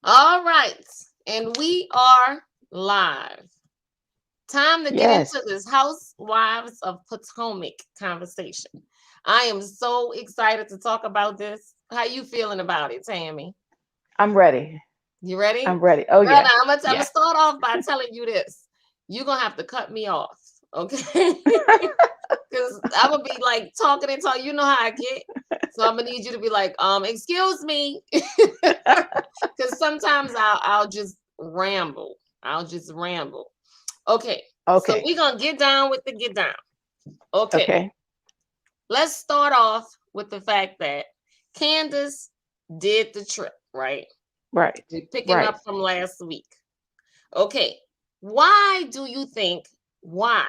All right. And we are live. Time to get into Yes, this Housewives of Potomac conversation. I am so excited to talk about this. How you feeling about it, Tammy? I'm ready. You ready? I'm ready. Oh Girl, now yeah, I'm gonna yeah. start off by telling you this. You're gonna have to cut me off, okay? Because I'm gonna be like talking and talking. You know how I get. So I'm gonna need you to be like, excuse me. Because sometimes I'll just ramble. I'll just ramble. Okay, so Okay, we're gonna get down with the get down. Okay, okay. let's start off with the fact that Candace did the trip, right? Right, We're picking right. up from last week. Okay, why do you think? Why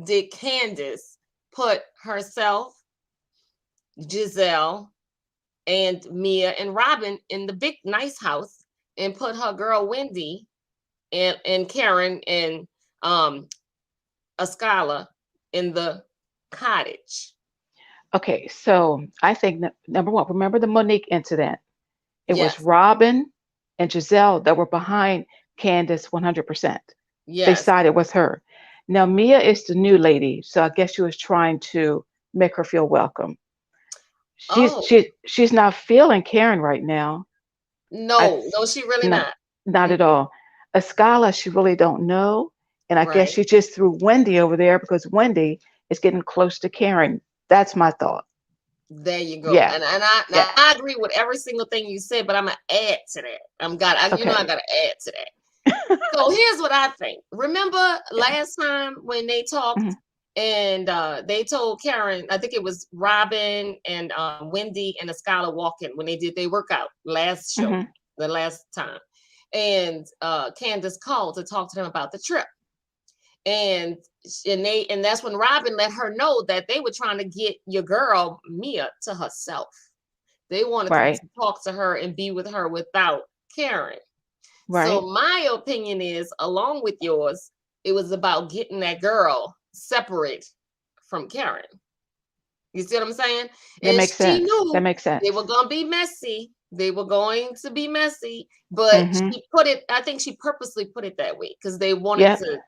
did Candace put herself, Gisele, and Mia and Robin in the big nice house and put her girl Wendy and Karen and um Ascala in the cottage? Okay, so I think number one, remember the Monique incident? It was Yes, Robin and Giselle that were behind Candace 100%. They yes. sided with her. Now Mia is the new lady, so I guess she was trying to make her feel welcome. She's Oh she she's not feeling Karen right now. I no, no, she really No, not. not at Mm-mm. all. Escala, she really don't know. And I guess Right. she just threw Wendy over there because Wendy is getting close to Karen. That's my thought. There you go. Yeah, And I yeah. agree with every single thing you said, but I'm gonna add to that. I Okay. gotta add to that. So here's what I think. Remember Yeah. last time when they talked Hmm. and they told Karen, I think it was Robin and Wendy and the Scholar walking when they did their workout last show, Hmm. the last time. And Candace called to talk to them about the trip. And and that's when Robin let her know that they were trying to get your girl Mia to herself. They wanted to Right. talk to her and be with her without Karen. So Right. my opinion is, along with yours, it was about getting that girl separate from Karen. You see what I'm saying? That And makes she sense. That knew makes they were sense. gonna be messy. They were going to be messy, but Hmm. she put it, I think she purposely put it that way because they wanted Yep. to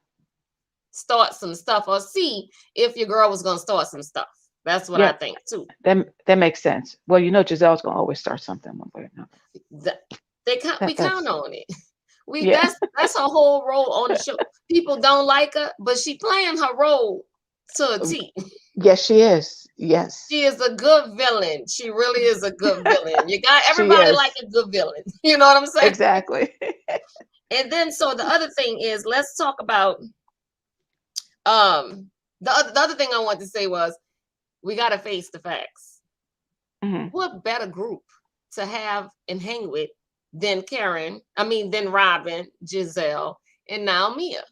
start some stuff or see if your girl was gonna start some stuff. That's what I Yep. think too. That makes sense. Well, Giselle's gonna always start something one way or another. Th- we count That's on it. We yeah. that's her whole role on the show. People don't like her, but she playing her role to a T. Yes, she is. Yes. She is a good villain. She really is a good villain. You got She everybody like is. a good villain. You know what I'm saying? Exactly. And then so the other thing is, let's talk about um the other thing I want to say was we got to face the facts. Hmm. What better group to have and hang with than Karen? I mean, than Robin, Giselle, and now Mia.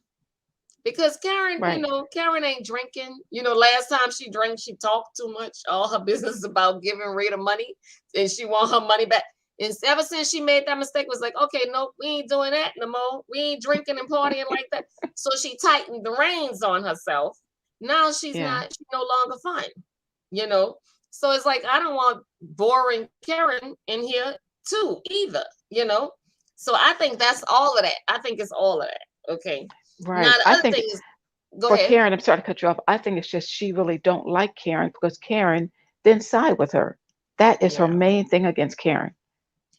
Because Karen, Right. Karen ain't drinking. Last time she drank, she talked too much. All her business about giving Rita money, and she want her money back. And ever since she made that mistake, was like, okay, no, we ain't doing that no more. We ain't drinking and partying like that. So she tightened the reins on herself. Now Yeah. she's no longer fun, you know. So it's like I don't want boring Karen in here too either. So I think that's all of that. I think it's all of that. Okay. Now Right. the I other thing think is, go for ahead. Karen, I'm sorry to cut you off. I think it's just she really don't like Karen because Karen didn't side with her. That is her Yeah. main thing against Karen.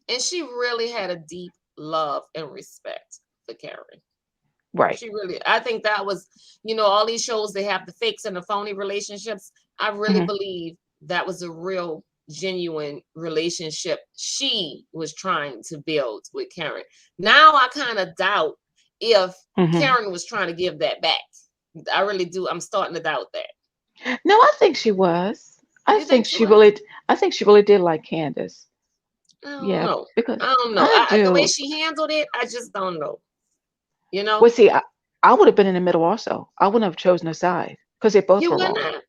And she really had a deep love and respect for Karen. Right. She really, I think that was, all these shows they have the fakes and the phony relationships. I really Hmm. believe that was a real, genuine relationship she was trying to build with Karen. Now I kind of doubt if Hmm. Karen was trying to give that back. I really do. I'm starting to doubt that. No, I think she was. I You think think she she was? really. I think she really did like Candace. I don't Yeah, know. because I don't know. I The way do. she handled it, I just don't know. You know, Well, see, I would have been in the middle also. I wouldn't have chosen a side because they both you were wouldn't wrong. have.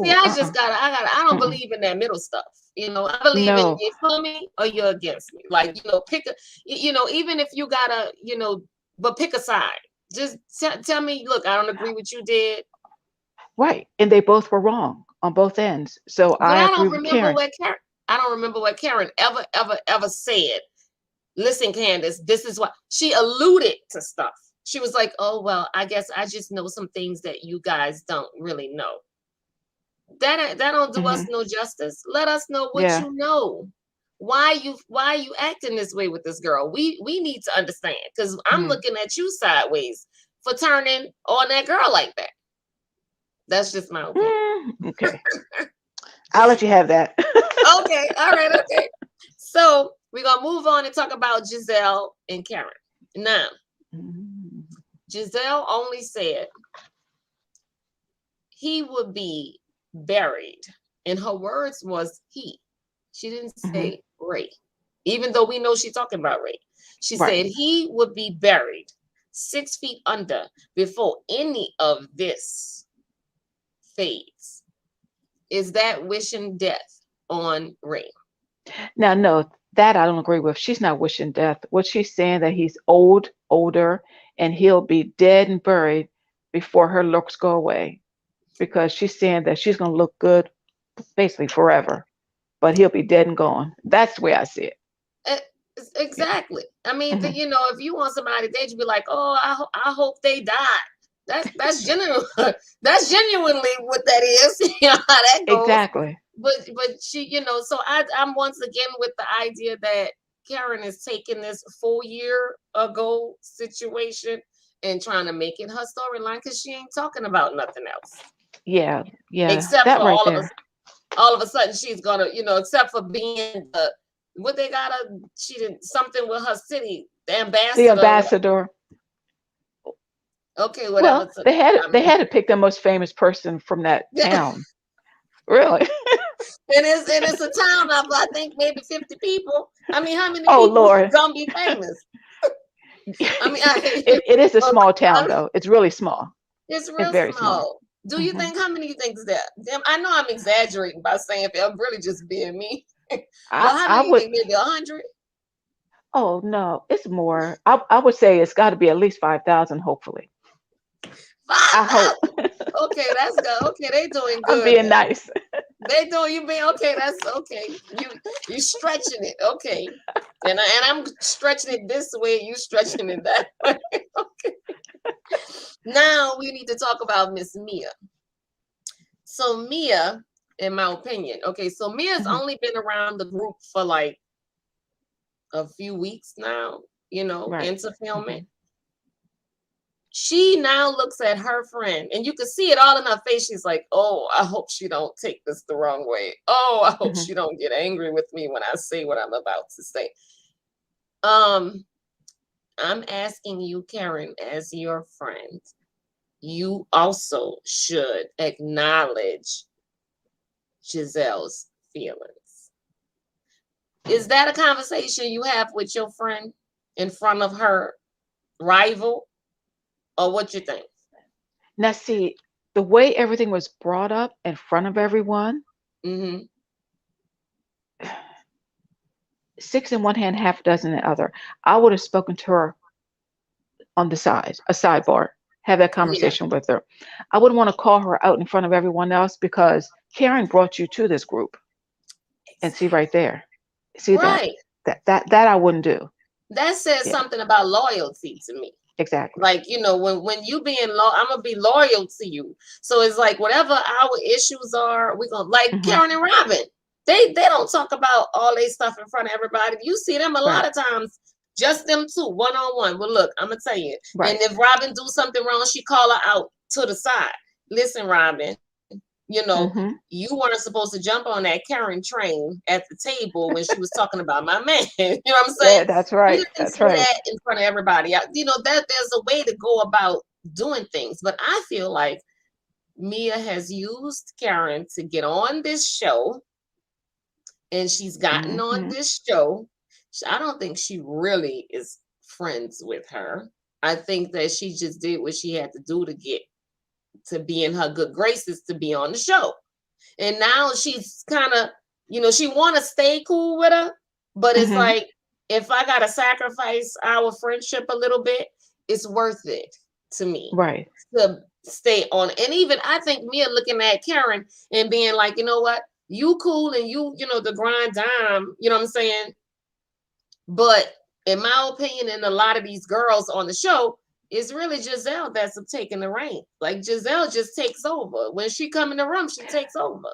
See, No. I just I don't Mm-mm. believe in that middle stuff. I believe in No. you for me or you're against me. Like, pick even if you gotta, but pick a side. Just tell me, look, I don't agree with you did, Right. And they both were wrong on both ends. So but I agree with Karen. I don't remember what Karen ever, ever, ever said. listen, Candace, this is what she alluded to stuff. She was like, oh, well, I guess I just know some things that you guys don't really know. That don't do us Hmm. no justice. Let us know what Yeah. you know. Why are you acting this way with this girl? We need to understand, because I'm Mm. looking at you sideways for turning on that girl like that. That's just my opinion. Okay. I'll let you have that. Okay, all right, okay. So we're gonna move on and talk about Gisele and Karen. Now, Mm. Gisele only said he would be buried. And her words was he. She didn't Mhm. say Ray. Even though we know she's talking about Ray. She Right. said he would be buried 6 feet under before any of this fades. Is that wishing death on Ray? Now, no, that I don't agree with. She's not wishing death. What she's saying that he's older, and he'll be dead and buried before her looks go away, because she's saying that she's going to look good basically forever, but he'll be dead and gone. That's the way I see it. Eh, Yeah. exactly. I mean, Hmm. if you want somebody to date, you be like, oh, I hope they die. That's genuine. That's genuinely what that is. You know how that goes. Exactly. But she, so I'm once again with the idea that Karen is taking this 4 year ago situation and trying to make it her storyline, because she ain't talking about nothing else Yeah. Yeah. except for That right there. all of a sudden she's gonna, except for being what they got she did something with her city, the The ambassador, whatever. ambassador. Okay, Well, whatever. So, I they mean, had to pick the most famous person from that and town. Really? it's a town of, I think, maybe 50 people. I mean, how many Oh people Lord. gonna be famous? I mean, It is a but small town I'm, though. It's really small. it's It's real very small. small. Do you Hmm. think, how many you think is that? Damn, I know I'm exaggerating by saying that. I'm really just being me. But how I many you would. think? Maybe 100? Oh no, it's more. I would say it's got to be at least 5,000. Hopefully, I hope. 5,000. Okay, that's good. Okay, they doing I'm good being then. nice. They doing, you being okay. That's okay. You stretching it. Okay, and I'm stretching it this way. You stretching it that way. Okay. Now we need to talk about Miss Mia. So Mia, in my opinion, okay. So Mia's Hmm. only been around the group for like a few weeks now. Right. Into filming. Hmm. She now looks at her friend, and you can see it all in her face. She's like, oh, I hope she don't take this the wrong way. Oh, I hope Hmm. she don't get angry with me when I say what I'm about to say. um I'm asking you, Karen, as your friend, you also should acknowledge Giselle's feelings. Is that a conversation you have with your friend in front of her rival, or what you think? Now, see, the way everything was brought up in front of everyone, Mm-hmm. six in one hand, half a dozen in the other. I would have spoken to her on the side, a sidebar, have that Yeah. conversation with her. I wouldn't want to call her out in front of everyone else, because Karen brought you to this group. And see right there. See that? Right. That I wouldn't do. That says Yeah, something about loyalty to me. exactly. Like, when you being I'm gonna be loyal to you. So it's like, whatever our issues are, we're gonna, like Hmm. Karen and Robin. They don't talk about all their stuff in front of everybody. You see them a lot Right, of times, just them two, one on one. Well, look, I'm gonna tell you. And right. if Robin do something wrong, she call her out to the side. Listen, Robin, Hmm. you weren't supposed to jump on that Karen train at the table when she was talking about my man. You know what I'm saying? Yeah, that's You right. didn't That's say right. that in front of everybody. That there's a way to go about doing things. But I feel like Mia has used Karen to get on this show, and she's gotten on Hmm. this show. I don't think she really is friends with her. I think that she just did what she had to do to get to be in her good graces to be on the show. And now she's kind of, she want to stay cool with her, but it's Hmm. like, if I got to sacrifice our friendship a little bit, it's worth it to me Right. to stay on. And even I think Mia looking at Karen and being like, you know what, you cool, and the grind dime, you know what I'm saying? But in my opinion, and a lot of these girls on the show, it's really Gisele that's taking the reign. Like Gisele just takes over. When she come in the room, she takes over.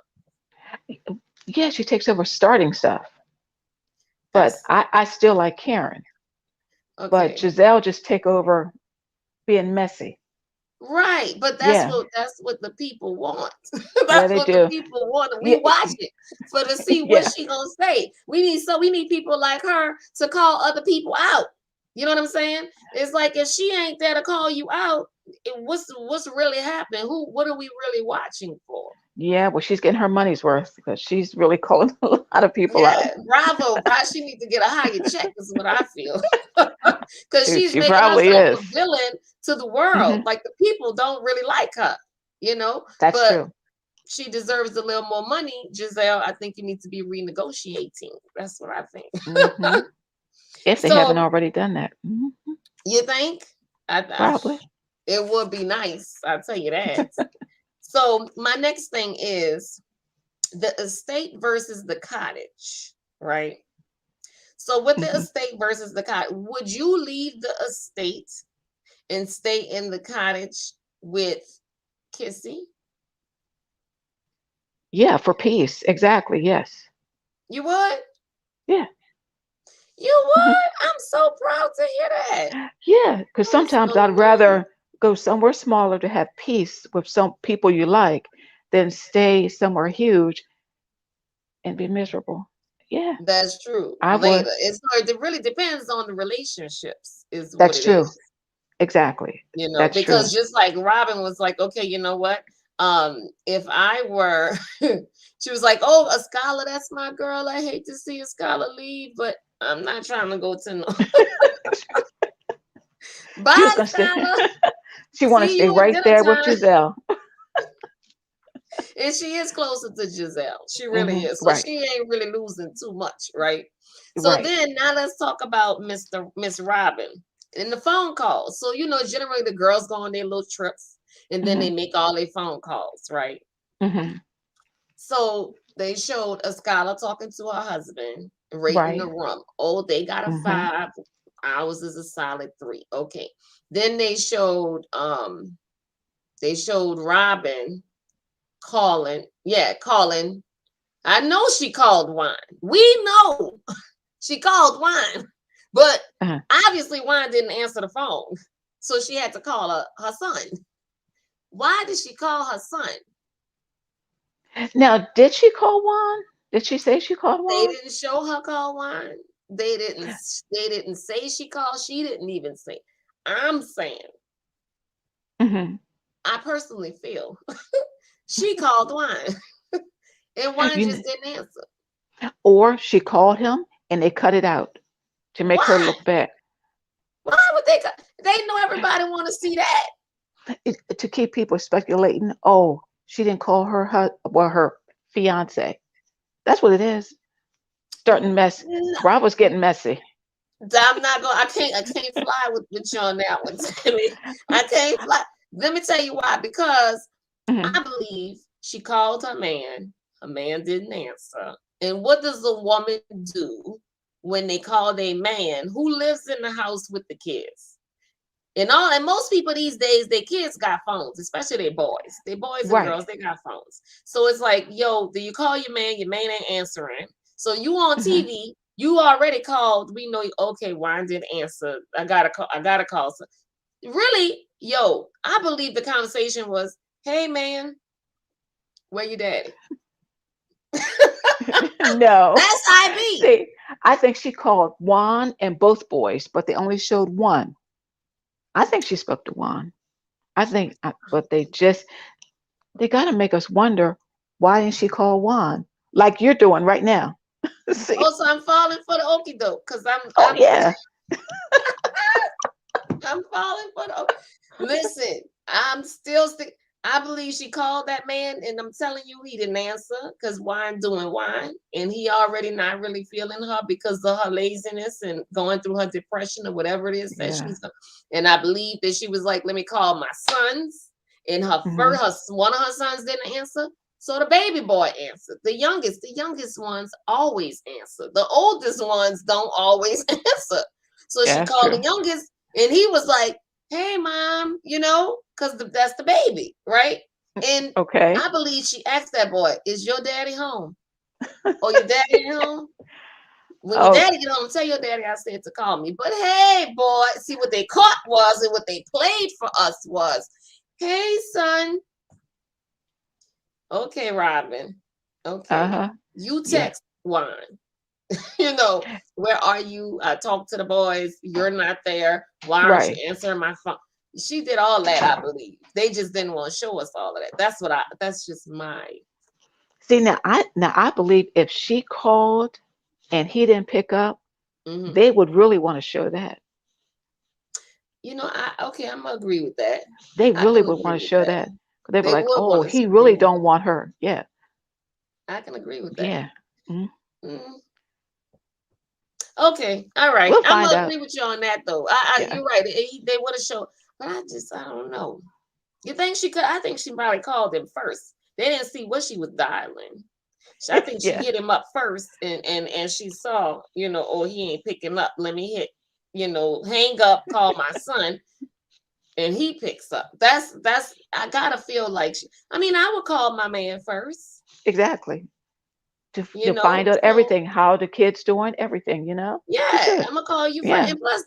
Yeah, she takes over starting stuff, but That's I still like Karen. But okay. Giselle just take over being messy. Right, but Yeah, that's what the people want. yeah, That's they what the do. people want. We Yeah, watch it for to see what yeah, she gonna say. We need people like her to call other people out. You know what I'm saying? It's like if she ain't there to call you out, what's really happening? What are we really watching for? yeah. Well, she's getting her money's worth because she's really calling a lot of people out. Yeah, bravo, bro. She needs to get a higher check, is what I feel. Because she's She making probably herself a is. villain to the world. Hmm. Like the people don't really like her, you know. That's But true. she deserves a little more money. Giselle, I think you need to be renegotiating. That's what I think. Hmm. If they haven't So already done that. Hmm. you think? I, Probably. it would be nice. I'll tell you that. So my next thing is the estate versus the cottage, right? So with the Hmm. estate versus the cottage, would you leave the estate and stay in the cottage with Kissy? Yeah, for peace. Exactly. Yes. You would? Yeah. You Hmm. would? I'm so proud to hear that. Yeah, because I'm sometimes so I'd nice. rather go somewhere smaller to have peace with some people you like than stay somewhere huge and be miserable. Yeah, That's true. I would. Later. It really depends on the relationships, is what That's it true. is. Exactly. That's true. Because just like Robin was like, okay, you know what? If I were she was like, oh, a scholar, that's my girl. I hate to see a scholar leave, but I'm not trying to go to no She was bye, gonna stay. scholar. She want to See stay you at right dinner there with time. Giselle. And she is closer to Giselle. She really is. So Right. she ain't really losing too much, right? So Right. then now let's talk about Miss Robin and the phone calls. So generally the girls go on their little trips and then they Hmm. make all their phone calls, right? Hmm. So they showed a scholar talking to her husband, rating the Right. room. Oh, they got a Hmm. 5. Ours is a solid 3. Okay. Then they showed Robin calling. Yeah, calling. I know she called Wine. We know she called Wine, but Uh-huh. obviously Wine didn't answer the phone. So she had to call her son. Why did she call her son? Now, did she call Juan? Did she say she called They Juan? didn't show her call Wine. They didn't say she called. She didn't even say. I'm saying, Hmm. I personally feel she called Wine and Wine You just kn- didn't answer. or she called him and they cut it out to make her Why? look bad. Why would they know everybody want to see that? To keep people speculating. Oh, she didn't call her fiance. That's what it is. Starting mess. No, Rob was getting messy. I'm not going. I can't fly with you on that one, Timmy. I can't fly. Let me tell you why. Because Hmm. I believe she called her man. Her man didn't answer. And what does a woman do when they call their man who lives in the house with the kids? And most people these days, their kids got phones, especially their boys. Their boys and Right. girls, they got phones. So it's like, yo, do you call your man? Your man ain't answering. So you on Hmm. TV, you already called. We know, okay, Ryan didn't answer. I gotta call. I gotta call. So really, yo, I believe the conversation was, hey man, where your daddy? No. That's IB. See, I think she called Juan and both boys, but they only showed one. I think she spoke to Juan. But they got to make us wonder why didn't she call Juan like you're doing right now? See, Also, I'm falling for the okie doke because I'm oh I'm yeah. I'm falling for the. Listen, I'm still stick. I believe she called that man, and I'm telling you, he didn't answer because wine doing wine, and he already not really feeling her because of her laziness and going through her depression or whatever it is that Yeah. she's. And I believe that she was like, "Let me call my sons," and Hmm. one of her sons didn't answer. So the baby boy answered. The youngest ones always answer. The oldest ones don't always answer. So she That's called true. the youngest, and he was like, "Hey, mom," because that's the baby, right? And Okay. I believe she asked that boy, "Is your daddy home? Or your daddy at home? When your Oh, daddy get home, tell your daddy I said to call me." But hey, boy, see what they caught was, and what they played for us was, "Hey, son." Okay, Robin. Okay. uh-huh. You Yeah. text Juan. you know, where are you? I talked to the boys. You're not there. Why aren't you Right. answering my phone? She did all that, I believe. They just didn't want to show us all of that. That's just my See, now I believe if she called and he didn't pick up, hmm they would really want to show that. I'm gonna agree with that. They I really can would agree want to with show that. that. 'Cause they'd be They like, would "Oh, want to he show really more. don't want her." Yeah. I can agree with that. Yeah. Mhm. Mm. Okay, all right. We'll I'm find gonna out. agree with you on that though. Yeah. You're right. They would have showed, but I don't know. You think she could? I think she probably called him first. They didn't see what she was dialing. So I think she Yeah. hit him up first, and she saw, oh, he ain't picking up. Let me hit, hang up, call my son, and he picks up. That's. I gotta feel like I mean, I would call my man first, Exactly. To find out So everything, how the kids doing, everything, You yeah, should. I'm gonna call you first. Yeah. And plus,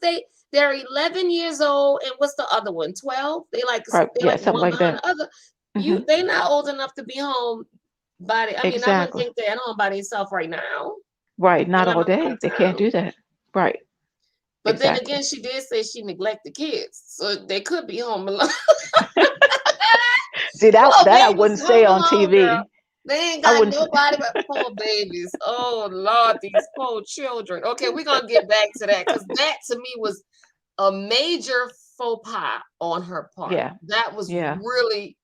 they're 11 years old, and what's the other one? 12. Right. They Yeah, like something one like behind that. the other. Hmm. They not old enough to be home I mean, I wouldn't Exactly. think they're at home by themselves right now. Right. They're Not not all out day. of They can't town. do that. Right. But then Exactly. again, she did say she neglect the kids, so they could be home alone. See, that Poor that I babies, wouldn't say home on alone, girl. TV. They ain't I got wouldn't. nobody but poor babies. Oh Lord, these poor children. Okay, we're gonna get back to that because that to me was a major faux pas on her part. Yeah. That was Yeah. really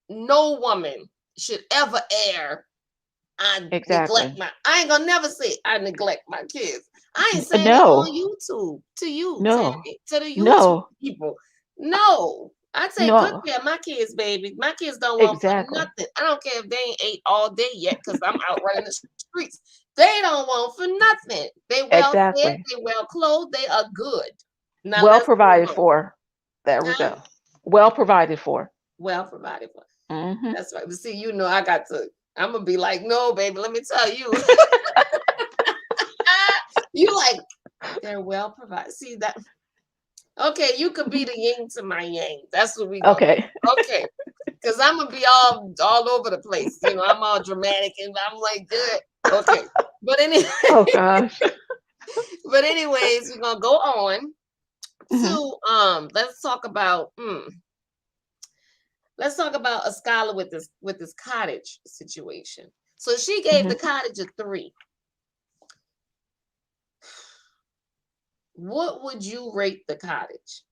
no woman should ever err. Exactly. I ain't gonna never say I neglect my kids. I ain't saying that on No. YouTube to you, No. Tammy, to the YouTube No. people. No, I take good No. care of my kids, baby. My kids don't want for Exactly. nothing. I don't care if they ain't ate all day yet because I'm out running the streets. They don't want for nothing. They well fed, Exactly. they well clothed, they are good. Now Well let's move provided on. for. There we Huh? go. Well provided for. Well provided for. Hmm. That's right. But see, I got to. I'm gonna be like, no, baby. Let me tell you. You like they're well provided. See that? Okay, you could be the yin to my yang. That's what we gonna do. Okay. Okay, because I'm gonna be all over the place. I'm all dramatic and I'm like good. Okay, but Oh gosh. but anyways, we're gonna go on Hmm. to let's talk about a scholar with this cottage situation. So she gave the Hmm. cottage a 3. What would you rate the cottage?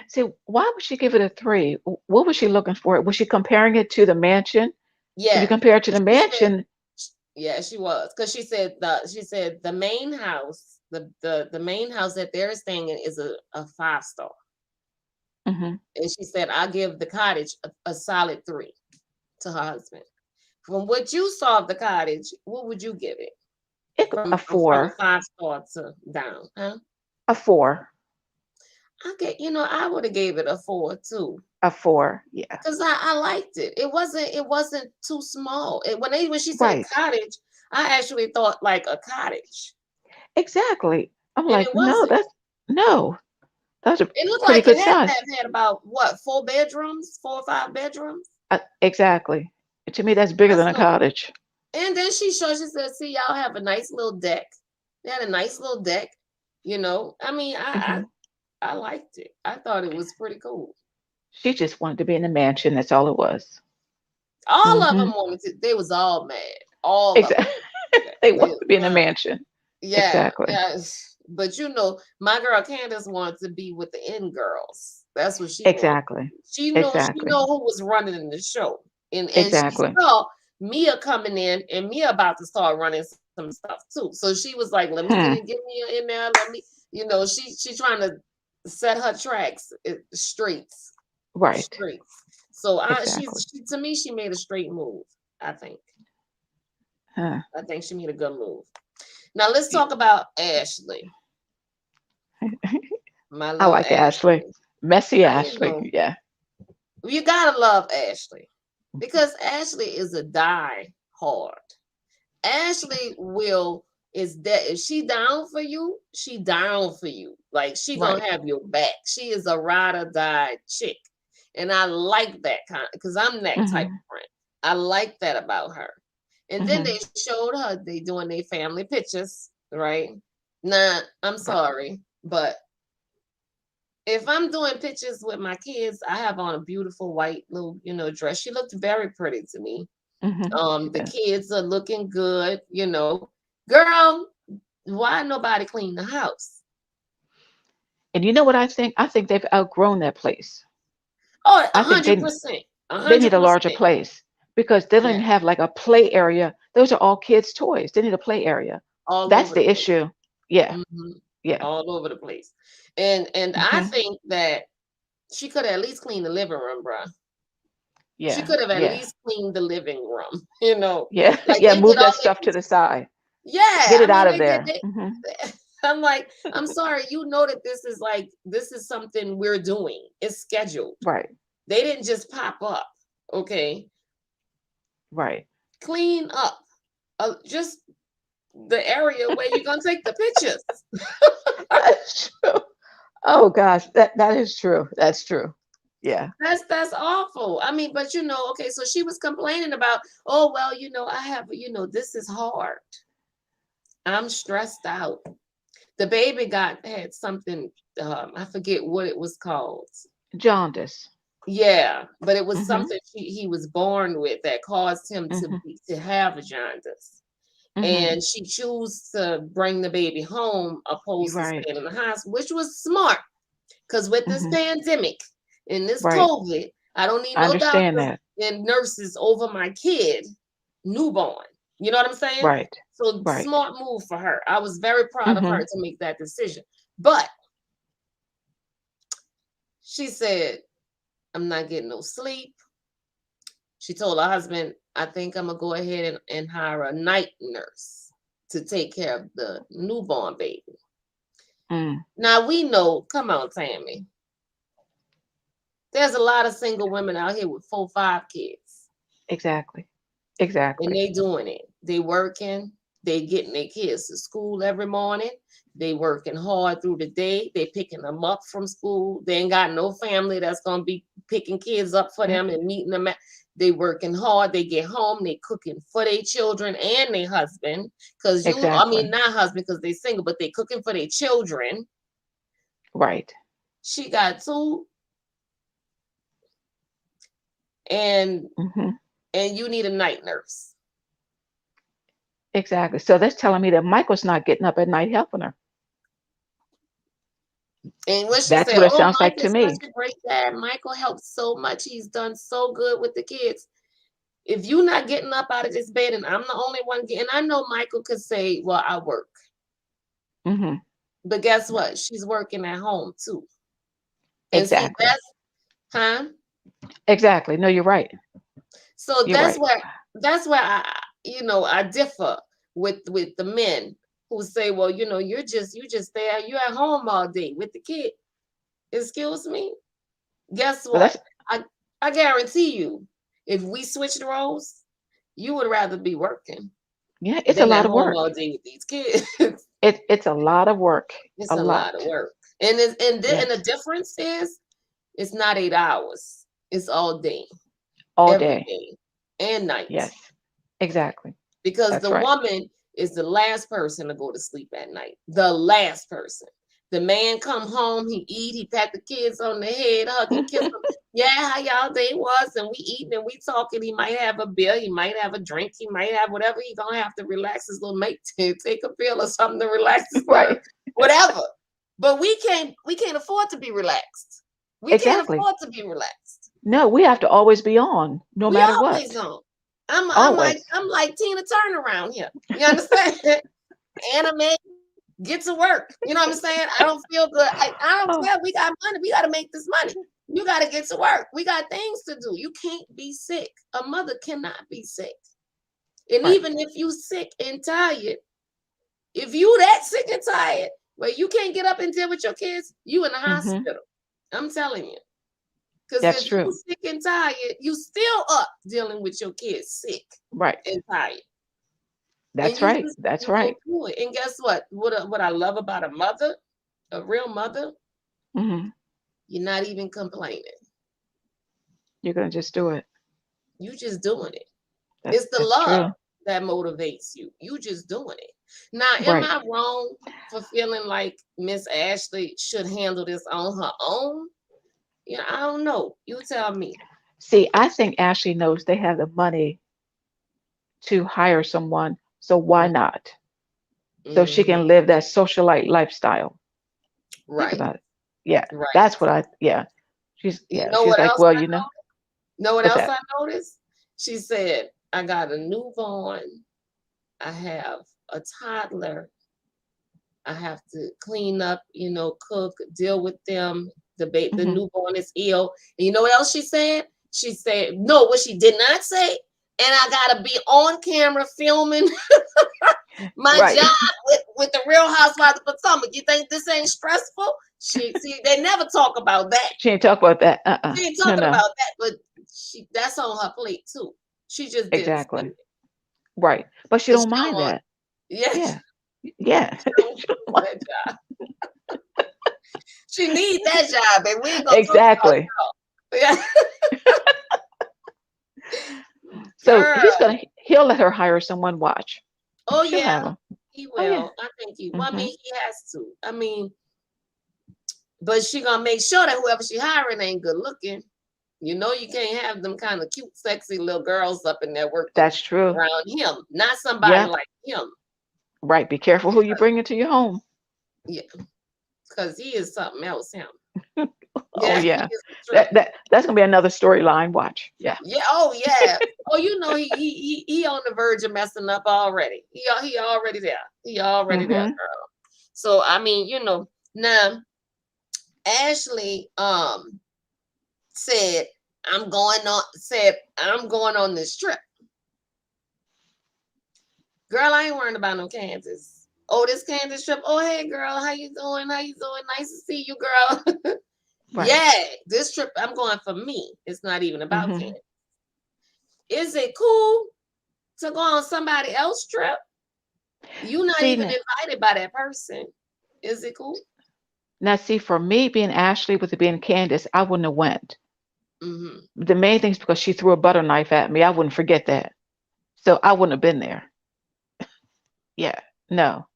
See, why would she give it a three? What was she looking for? Was she comparing it to the mansion? If you Yeah, compare it to the she said. mansion, Yeah, she was because she said the main house, the main house that they're staying in is a 5-star, hmm, and she said I give the cottage a solid 3 to her husband. From what you saw of the cottage, what would you give it a from a four, 5-star to down? Huh? a four, I would have gave it a 4 too. a four. Yeah. Because I liked it. It wasn't too small. When she said Right. cottage, I actually thought like a cottage. Exactly. I'm And like, it wasn't. no, that's a It looked pretty like it good had to size. have had about what, 4 bedrooms, 4 or 5 bedrooms. Exactly. To me, that's bigger That's than a no. cottage. And then she said, "See, y'all have a nice little deck." They had a nice little deck. I mean, Hmm. I liked it. I thought it was pretty cool. She just wanted to be in the mansion. That's all it was. All of Hmm. them wanted to. They was all mad. All of Exactly. them. They They, wanted to be in the mansion. yeah, Exactly. yeah. But my girl Candace wanted to be with the in girls. That's what she wanted. Exactly. She Exactly. know who was running in the show, and she Exactly. saw Mia coming in, and Mia about to start running some stuff too. So she was like, "Let me Hmm. get Mia in there. Let me, she trying to set her tracks straights, Right. straights." So Exactly. to me, she made a straight move. I think. Huh. I think she made a good move. Now let's talk about Ashley, my I little like Ashley. Ashley. Messy Now, you Ashley. know, Yeah. you gotta love Ashley because Ashley is a die hard. Ashley will is that if she down for you, she down for you. Like she gonna Right. have your back. She is a ride or die chick. And I like that kind because I'm that type Hmm. of friend. I like that about her. And then Hmm. they showed her they doing their family pictures, right? Now, I'm Right. sorry, but if I'm doing pictures with my kids, I have on a beautiful white little, dress. She looked very pretty to me. Hmm. The kids are looking good. Girl, why nobody clean the house? And you know what I think? I think they've outgrown that place. Oh, a I think hundred percent, a they need hundred a larger percent. place because they don't even Yeah, have like a play area. Those are all kids' toys. They need a play area. all That's over the the place. issue. Yeah. Hmm. Yeah. All over the place. And I Hmm. think that she could at least clean the living room, bruh. She Yeah. could have at Yeah. least cleaned the living room, you know. Yeah. Like Yeah. they Move did all that their stuff to the side. yeah, Get I it mean out of they did there. they, Hmm. I'm like, I'm sorry, you know that this is something we're doing. It's scheduled. Right. They didn't just pop up. Okay. Right. Clean up. Just the area where you're gonna take the pictures. That's true. Oh gosh, that is true. That's true. Yeah. That's awful. I mean, but okay, so she was complaining about, oh well, I have, this is hard. I'm stressed out. The baby had something, I forget what it was called. Jaundice. Yeah, but it was Hmm. something he was born with that caused him Hmm. to have a jaundice. Hmm. And she chose to bring the baby home You're opposed to right. staying in the hospital, which was smart. Because with this Hmm. pandemic and this Right. COVID, I don't need I no understand doctors that. and nurses over my kid newborn. You know what I'm saying? Right. So Right. smart move for her. I was very proud of her Hmm. to make that decision. But she said, I'm not getting no sleep. She told her husband, I think I'm gonna go ahead and hire a night nurse to take care of the newborn baby. Mm. Now we know, come on, Tammy. There's a lot of single women out here with 4, 5 kids, Exactly. and Exactly. they doing it. They working, they getting their kids to school every morning. They working hard through the day. They picking them up from school. They ain't got no family that's gonna be picking kids up for Yeah. them and meeting them. They working hard. They get home. They cooking for their children and their husband. I mean, Exactly. not husband because they single, but they cooking for their children. Right. She got two, and Hmm. you need a night nurse. Exactly. So that's telling me that Michael's not getting up at night helping her. And when she That's said, what it "Oh, sounds like to Michael's such me. a great dad. Michael helps so much. He's done so good with the kids." If you're not getting up out of this bed, and I'm the only one getting, I know Michael could say, "Well, I work," Hmm. but guess what? She's working at home too. And see, Exactly. huh? Exactly. No, you're right. So You're right. that's where I differ with the men who say, "Well, you just there, you're at home all day with the kid." Excuse me. Guess Well, what? that's I guarantee you, if we switched roles, you would rather be working yeah. It's a than lot at of home work. all day with these kids. It's a lot of work. It's A a lot. lot of work. And Yes. the difference is it's not 8 hours. It's all day, All every day. day, and night. Yes. Exactly. Because That's the right. woman is the last person to go to sleep at night. The last person. The man come home, he eat, he pat the kids on the head, hug and kiss them. Yeah, how y'all day was, and we eating and we talking. He might have a beer, he might have a drink, he might have whatever. He gonna have to relax his little mate to take a pill or something to relax his nerve, Right. whatever. But we can't afford to be relaxed. We can't Exactly. afford to be relaxed. No, we have to always be on, no We matter always what. on. I'm like Always. I'm like Tina Turner around here. You understand? Anime, get to work. You know what I'm saying? I don't feel good. I don't Oh, care. We got money. We got to make this money. You got to get to work. We got things to do. You can't be sick. A mother cannot be sick. And right. even if you sick and tired, If you that sick and tired where you can't get up and deal with your kids, you in the Hmm. hospital. I'm telling you. Because That's if you true. sick and tired, you still up dealing with your kids sick Right. and tired. And That's right. That's you go right. through it. And guess what? What I love about a mother, a real mother, Hmm. you're not even complaining. You're gonna just do it. You just doing it. That, It's the that's love true. that motivates you. You just doing it. Now, am Right. I wrong for feeling like Miss Ashley should handle this on her own? Yeah, I don't know. You tell me. See, I think Ashley knows they have the money to hire someone, so why not? So she Mm-hmm. can live that socialite lifestyle. Think Right. about it. Yeah, Right. that's what I. Yeah, You know she's what like, else well, I know? What what's else that? I noticed? She said, I got a newborn. I have a toddler. I have to clean up, cook, deal with them. The Hmm. newborn is ill. And you know what else she said? She said, no, what she did not say. And I gotta be on camera filming my Right. job with the Real Housewives of Potomac. You think this ain't stressful? They never talk about that. She ain't talk about that. She ain't No, talking no. about that, but that's on her plate too. She just didn't say Exactly. it Right. But she because don't she don't mind want. that. Yeah, Yeah. Yeah. she don't She don't want mind- that job. She needs that job, and we ain't gonna talk about Exactly. it. Yeah, So girl. he'll let her hire someone. Watch. Oh She'll yeah, have him. he Oh yeah. will. I think he. Well, I Hmm. mean, he has to. I mean, but she gonna make sure that whoever she hiring ain't good looking. You know, you can't have them kind of cute, sexy little girls up in there working That's true. around him. Not somebody Yep. like him. Right. Be careful who you bring into your home. Yeah, because he is something else. Him. Oh Yeah, he yeah. is a trip. That's gonna be another storyline. Watch. Yeah. Yeah. Oh yeah. Oh, he on the verge of messing up already. He already there. He already there, Hmm. girl. So I mean, now Ashley said I'm going on this trip. Girl, I ain't worrying about no Kansas. Oh, this Kansas trip. Oh, hey girl, how you doing? How you doing? Nice to see you, girl. Right. Yeah, this trip I'm going for me. It's not even about Hmm. Kansas. Is it cool to go on somebody else's trip? You're not See even now, invited by that person. Is it cool? see, for me being Ashley with it being Candace, I wouldn't have went. Mm-hmm. The main thing is because she threw a butter knife at me. I wouldn't forget that. So I wouldn't have been there. Yeah. No.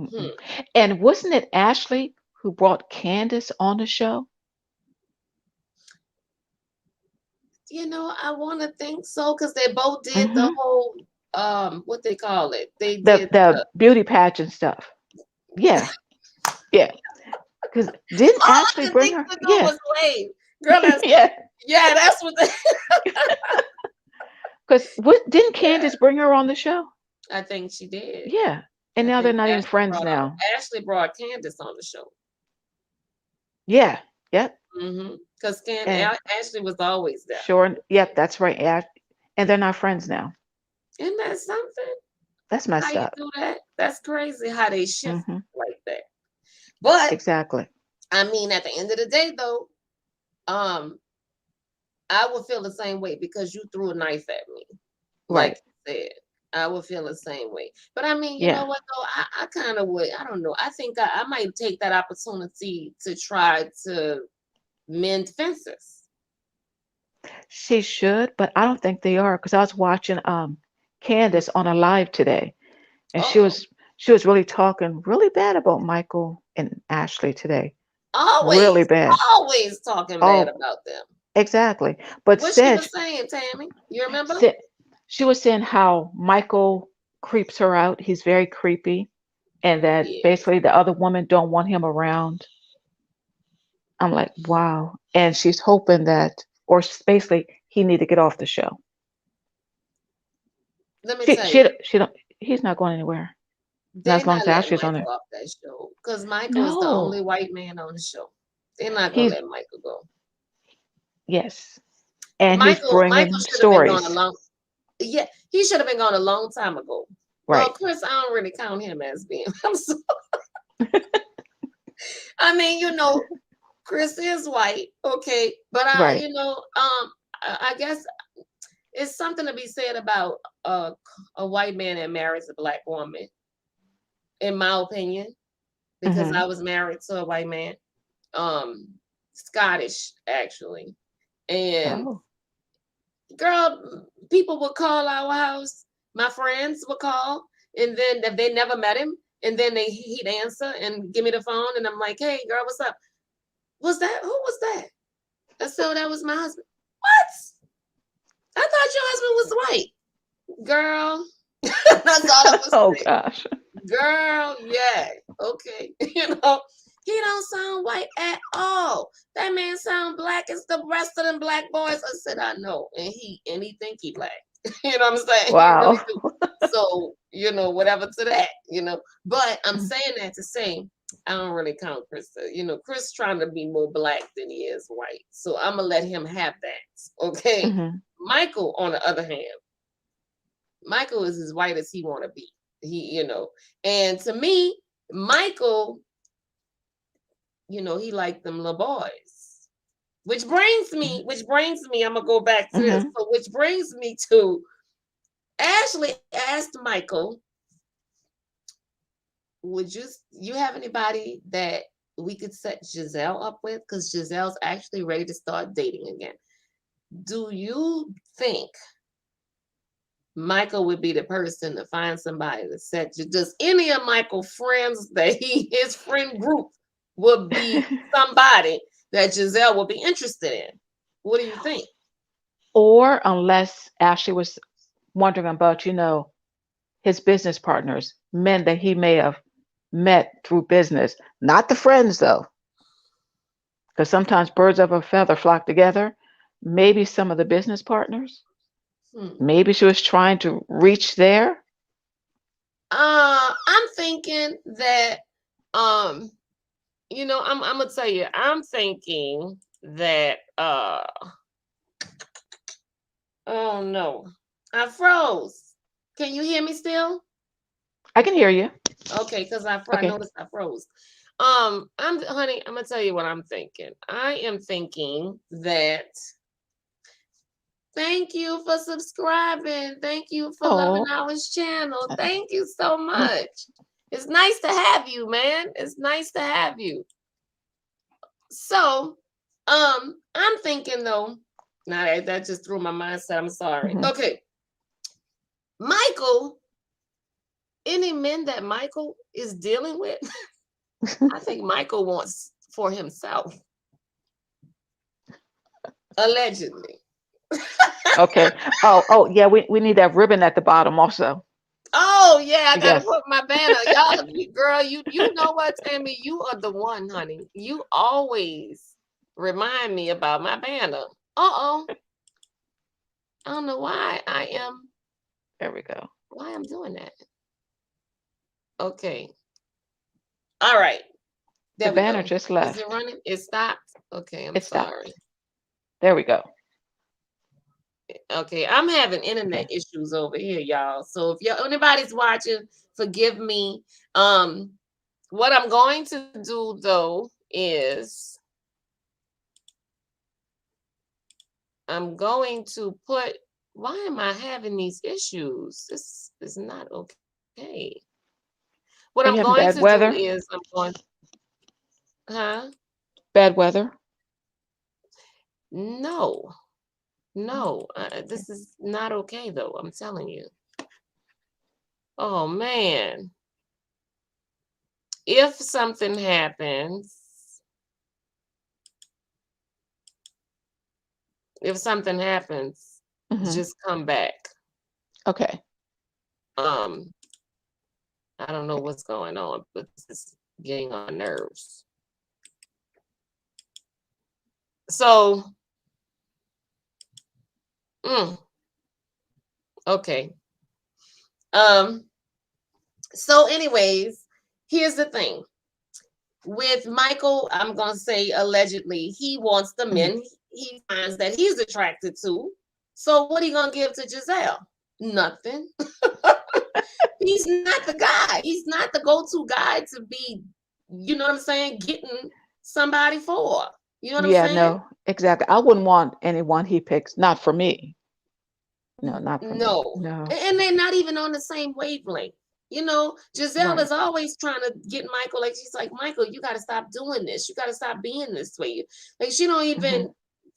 Mm-mm. Hmm. And wasn't it Ashley who brought Candace on the show? I want to think so because they both did the Hmm. whole what they call it. They The did beauty pageant stuff. Yeah. Yeah. Because didn't all I Ashley could bring think her? to do Yeah. was wave. Girl, that's Yeah. yeah, that's what they, Because what didn't yeah, Candace bring her on the show? I think she did. Yeah. And I now they're think not even friends now. Ashley brought Candace on the show. Yeah. Yep. Because And Ashley was always there. sure. Yep. That's right. And they're not friends now. Isn't that something? That's How messed you up. do that? That's crazy how they shift Hmm. like that. But Exactly. I mean, at the end of the day, though, um, I would feel the same way because you threw a knife at me, like Right. you said. I would feel the same way. But I mean, you know Yeah. what though? I kind of would. I don't know. I think I might take that opportunity to try to mend fences. She should, but I don't think they are because I was watching Candace on a live today, and Oh, she was really talking really bad about Michael and Ashley today. Really always, bad. always talking bad Oh, about them. exactly. But What she was saying, Tammy? You remember? said she was saying how Michael creeps her out. He's very creepy, and that Yes. basically the other women don't want him around. I'm like, wow. And she's hoping that, or basically, he need to get off the show. Let me tell you. She don't. He's not going anywhere. Not They're as long not as letting Ashley's on Michael there. off that show because Michael is the only No, white man on the show. They're not gonna he's let Michael go. yes, and he's Michael bringing should have been gone a stories. long. Yeah, he should have been gone a long time ago. Well, Right. Chris, I don't really count him as being. I mean, Chris is white, okay, but Right. I guess it's something to be said about a white man that marries a black woman, in my opinion, because Mm-hmm. I was married to a white man, um, Scottish actually, and Oh. girl, people would call our house. My friends would call, and then if they never met him, and then he'd answer and give me the phone, and I'm like, "Hey, girl, what's up? Was that who was that?" I said, "Oh, that was my husband." What? I thought your husband was white, girl. That's all I was Oh saying. gosh. Girl, yeah, okay. He don't sound white at all. That man sound black as the rest of them black boys. I said, I know, and he think he black. You know what I'm saying? He really Wow. do. So, whatever to that, But I'm saying that to say I don't really count Chris. Chris trying to be more black than he is white. So I'm gonna let him have that. Okay. Mm-hmm. Michael, on the other hand, Michael is as white as he want to be. And to me, Michael, he liked them little boys. Which brings me, I'm gonna go back to this. Mm-hmm. So which brings me to Ashley asked Michael, would you have anybody that we could set Gisele up with? Because Giselle's actually ready to start dating again. Do you think Michael would be the person to find somebody to set you? Does any of Michael's friends his friend group would be somebody that Gisele would be interested in? What do you think? Or unless Ashley was wondering about, his business partners, men that he may have met through business, not the friends though, because sometimes birds of a feather flock together. Maybe some of the business partners. Hmm. Maybe she was trying to reach there. I'm thinking that I'm gonna tell you, I'm thinking that oh no, I froze. Can you hear me still? I can hear you. Okay, because I Okay. noticed I froze. Honey, I'm gonna tell you what I'm thinking. I am thinking that thank you for subscribing. Thank you for loving Oh. our channel. Thank you so much. It's nice to have you, man. It's nice to have you. So, I'm thinking though. Now that just threw my mindset. I'm sorry. Mhm. Okay, Michael. Any men that Michael is dealing with, I think Michael wants for himself, allegedly. Okay. Oh, yeah. We need that ribbon at the bottom also. Oh yeah, I gotta Yes. put my banner. Y'all, girl, you know what, Tammy? You are the one, honey. You always remind me about my banner. Uh-oh. I don't know There we go. why I'm doing that. Okay. All right. The There we banner go. just Is it left. running? It stopped. Okay, I'm It sorry. stopped. There we go. Okay, I'm having internet Okay. issues over here, y'all. So if anybody's watching, forgive me. What I'm going to do though is I'm going to put. Why am I having these issues? This is not okay. What I'm Are you going having to bad do weather? is I'm going, huh? Bad weather? No, Oh, no. okay. This is not okay though. I'm telling you. Oh man, if something happens, if something happens, Hmm. just come back. Okay. Um, I don't know what's going on, but this is getting on my nerves. So, mm, okay. Um, so anyways, here's the thing. With Michael, I'm gonna say allegedly, he wants the Hmm. men he finds that he's attracted to. So what are you gonna give to Gisele? Nothing. He's not the guy. He's not the go-to guy to be, you know what I'm saying, getting somebody for. You know what I'm Yeah, saying? no, exactly. I wouldn't want anyone he picks. Not for me. No, not for me. No. No. And they're not even on the same wavelength. You know, Giselle Right. is always trying to get Michael, like she's like, Michael, you gotta stop doing this. You gotta stop being this way. Like she don't Hmm. even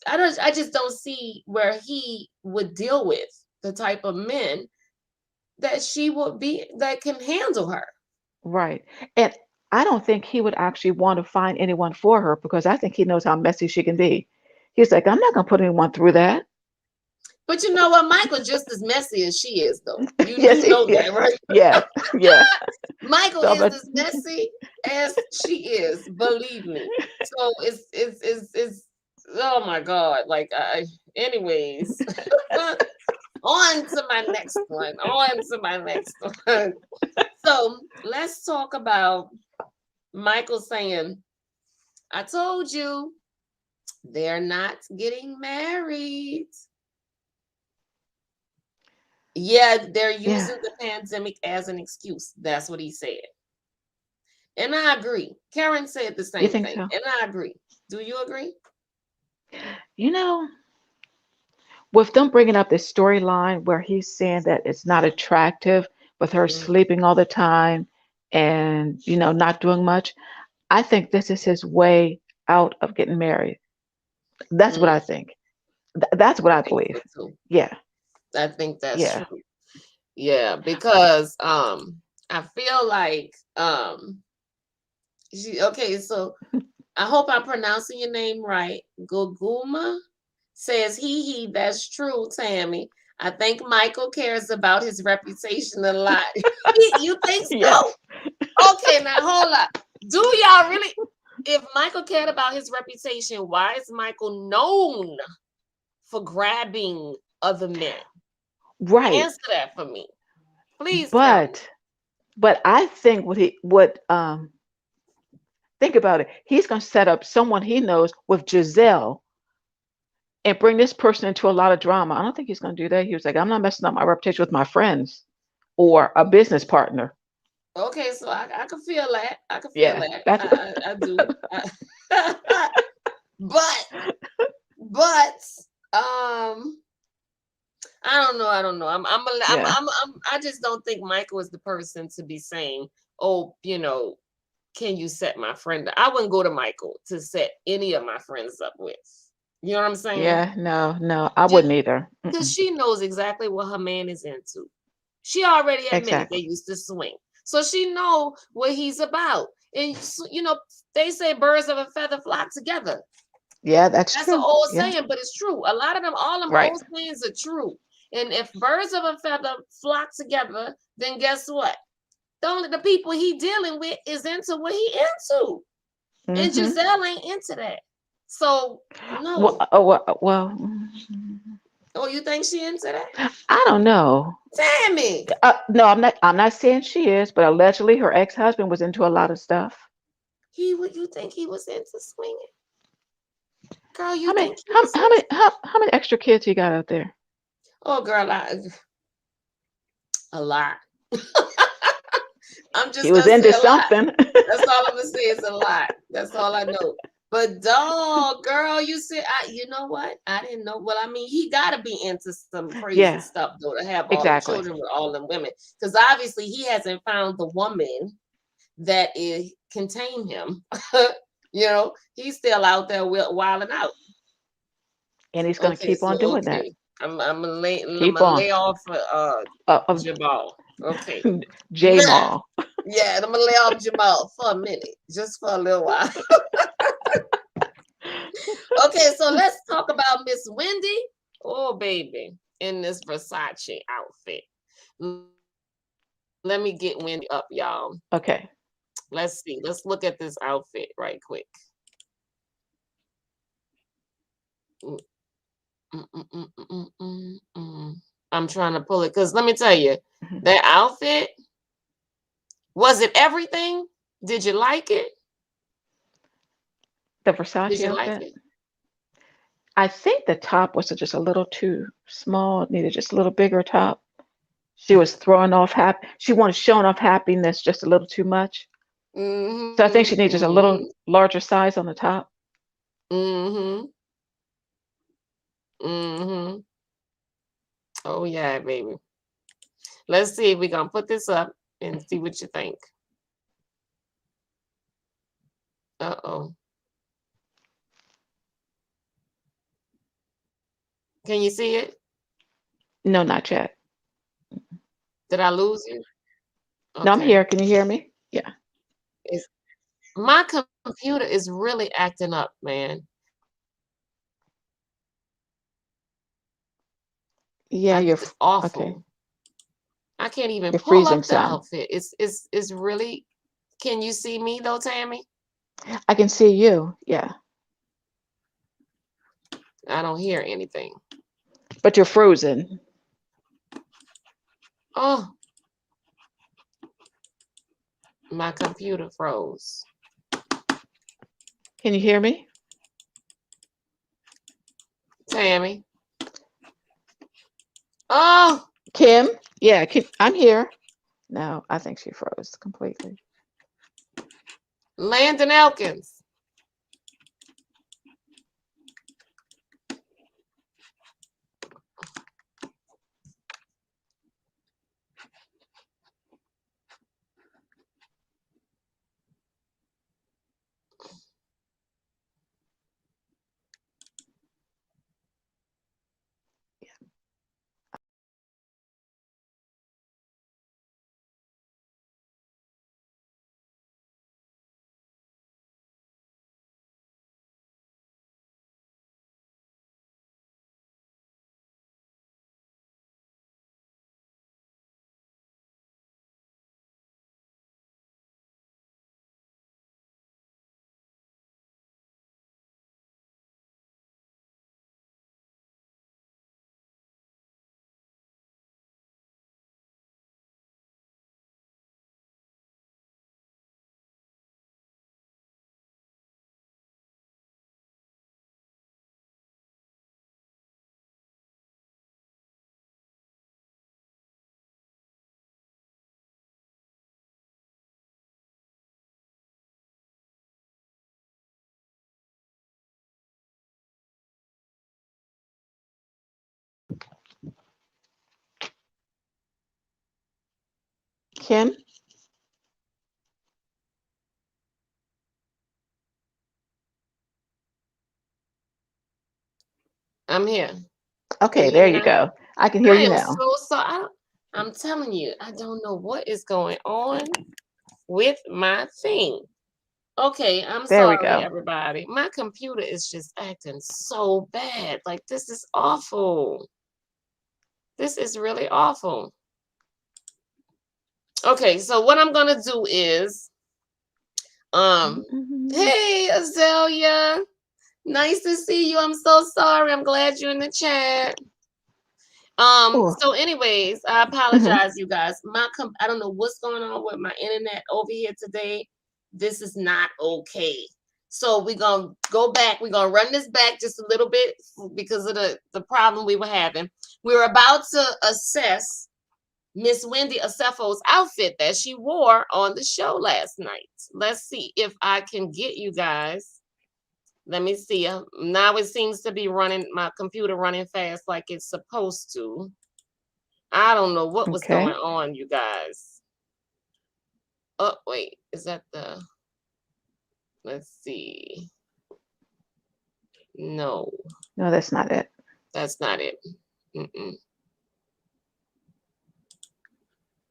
I just don't see where he would deal with the type of men that she would be that can handle her. Right. And I don't think he would actually want to find anyone for her because I think he knows how messy she can be. He's like, I'm not gonna put anyone through that. But you know what? Michael's just as messy as she is, though. Yes, You know yeah, that, right? yeah, yeah. Michael So, is but as messy as she is, believe me. So it's oh my god. Like anyways. On to my next one. On to my next one. So let's talk about Michael saying, I told you they're not getting married. Yeah, they're yeah, using the pandemic as an excuse. That's what he said. And I agree. Karen said the you same think thing. so? And I agree. Do you agree? You know, with them bringing up this storyline where he's saying that it's not attractive with her Mm, sleeping all the time and not doing much, I think this is his way out of getting married. That's what mm, I think. That's what I I think believe. so too. Yeah, I think that's yeah, true. Yeah, because I feel like okay, so I hope I'm pronouncing your name right. Guguma says that's true, Tammy. I think Michael cares about his reputation a lot. You think so? yes. Okay, now hold up. Do y'all really? If Michael cared about his reputation, why is Michael known for grabbing other men? Right. Answer that for me. Please tell me. But I think what think about it. He's going to set up someone he knows with Giselle and bring this person into a lot of drama. I don't think he's going to do that. He was like, I'm not messing up my reputation with my friends or a business partner. Okay, so I can feel that. I can feel Yeah, that. that's I do. But but I don't know. I don't know. yeah. I just don't think Michael is the person to be saying, "Oh, can you set my friend up?" I wouldn't go to Michael to set any of my friends up with. You know what I'm saying? Yeah, no, no, I Just wouldn't either. because Mm-mm. she knows exactly what her man is into. She already admitted they Exactly. used to swing, so she know what he's about. And they say birds of a feather flock together. Yeah, that's That's an true. old Yeah, saying, but it's true. A lot of them, all them right. old sayings are true. And if birds of a feather flock together, then guess what? The people he dealing with is into what he into. And Hmm. Giselle ain't into that. So Well, no. Oh, you think she into that? I don't know. Tammy. No, I'm not. I'm not saying she is, but allegedly her ex-husband was into a lot of stuff. You think he was into swinging? Girl, you How many? think he was into How many extra kids he got out there? Oh girl, a lot. I'm He just was gonna say into a lot. something. That's all I'm gonna say is a lot. That's all I know. But dog, girl, you said you know what? I didn't know. Well, I mean, he gotta be into some crazy Yeah, stuff though to have all them exactly. children with all them women. Because obviously he hasn't found the woman that can tame him. He's still out there wilding out. And he's going to Okay, keep so on doing that. okay. I'm Keep gonna on. lay off Of Jabal. Okay. J Mall. Yeah, and I'm gonna lay off Jamal for a minute, just for a little while. Okay, so let's talk about Miss Wendy. Oh, baby, in this Versace outfit. Let me get Wendy up, y'all. Okay. Let's see. Let's look at this outfit right quick. Mm, mm, mm, mm, mm, mm, mm. I'm trying to pull it because let me tell you, Mhm. that outfit, was it everything? Did you like it? The Did Versace you like outfit. it? I think the top was just a little too small. It needed just a little bigger top. She was throwing off she wanted showing off happiness just a little too much. So I think she needs just a little Mm-hmm. larger size on the top. Mm-hmm. Mm-hmm. Oh yeah, baby. Let's see if we're gonna put this up and see what you think. Uh-oh. Can you see it? No, not yet. Did I lose you? No, I'm Okay. here. Can you hear me? Yeah. It's, my computer is really acting up, man. Yeah, okay. Awful. I can't even You're pull freezing up the some. outfit. It's really. Can you see me though, Tammy? I can see you. Yeah. I don't hear anything. But you're frozen. Oh, my computer froze. Can you hear me? Tammy. Oh, Kim? Yeah, I'm here. No, I think she froze completely. Landon Elkins. Kim? I'm here. Can Okay, you hear there me you now? go. I can hear I you am now. so sorry. I'm telling you, I don't know what is going on with my thing. Okay, I'm There we sorry, go. everybody. My computer is just acting so bad. Like, this is awful. This is really awful. Okay, so what I'm gonna do is, Mhm. hey Azalea, nice to see you. I'm so sorry. I'm glad you're in the chat. Oh. So anyways, I Mhm. apologize, you guys. I don't know what's going on with my internet over here today. This is not okay. So we're gonna go back. We're gonna run this back just a little bit because of the problem we were having. We were about to assess Miss Wendy Acefo's outfit that she wore on the show last night. Let's see if I can get you guys. Let me see. Now it seems to be running, my computer running fast like it's supposed to. I don't know what was going Okay. on, you guys. Oh, wait. Is that the... Let's see. No, No, that's not it. that's not it. Mm-mm.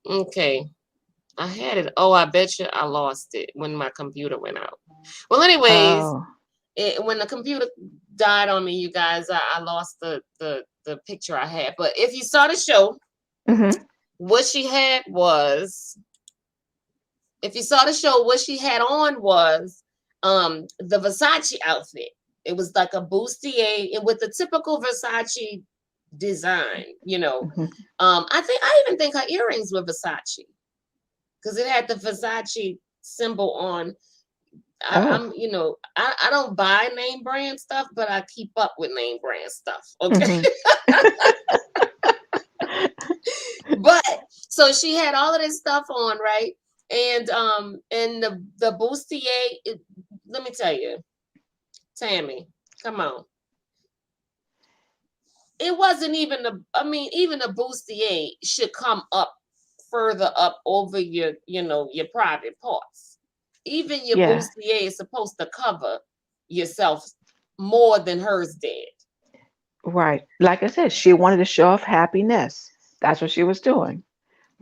Okay. I had it. Oh, I bet you I lost it when my computer went out. Well, anyways, Oh. when the computer died on me, you guys, I lost the picture I had. But if you saw the show, Mhm. what she had was... If you saw the show, what she had on was the Versace outfit. It was like a bustier with the typical Versace design, you know. Mhm. I even think her earrings were Versace because it had the Versace symbol on. Oh. I don't buy name brand stuff, but I keep up with name brand stuff. Okay. Mhm. But So she had all of this stuff on, right? And the bustier, let me tell you, Tammy, come on. It wasn't even even a bustier should come up further up over your private parts. Even your Yeah. bustier is supposed to cover yourself more than hers did. Right. Like I said, she wanted to show off happiness. That's what she was doing.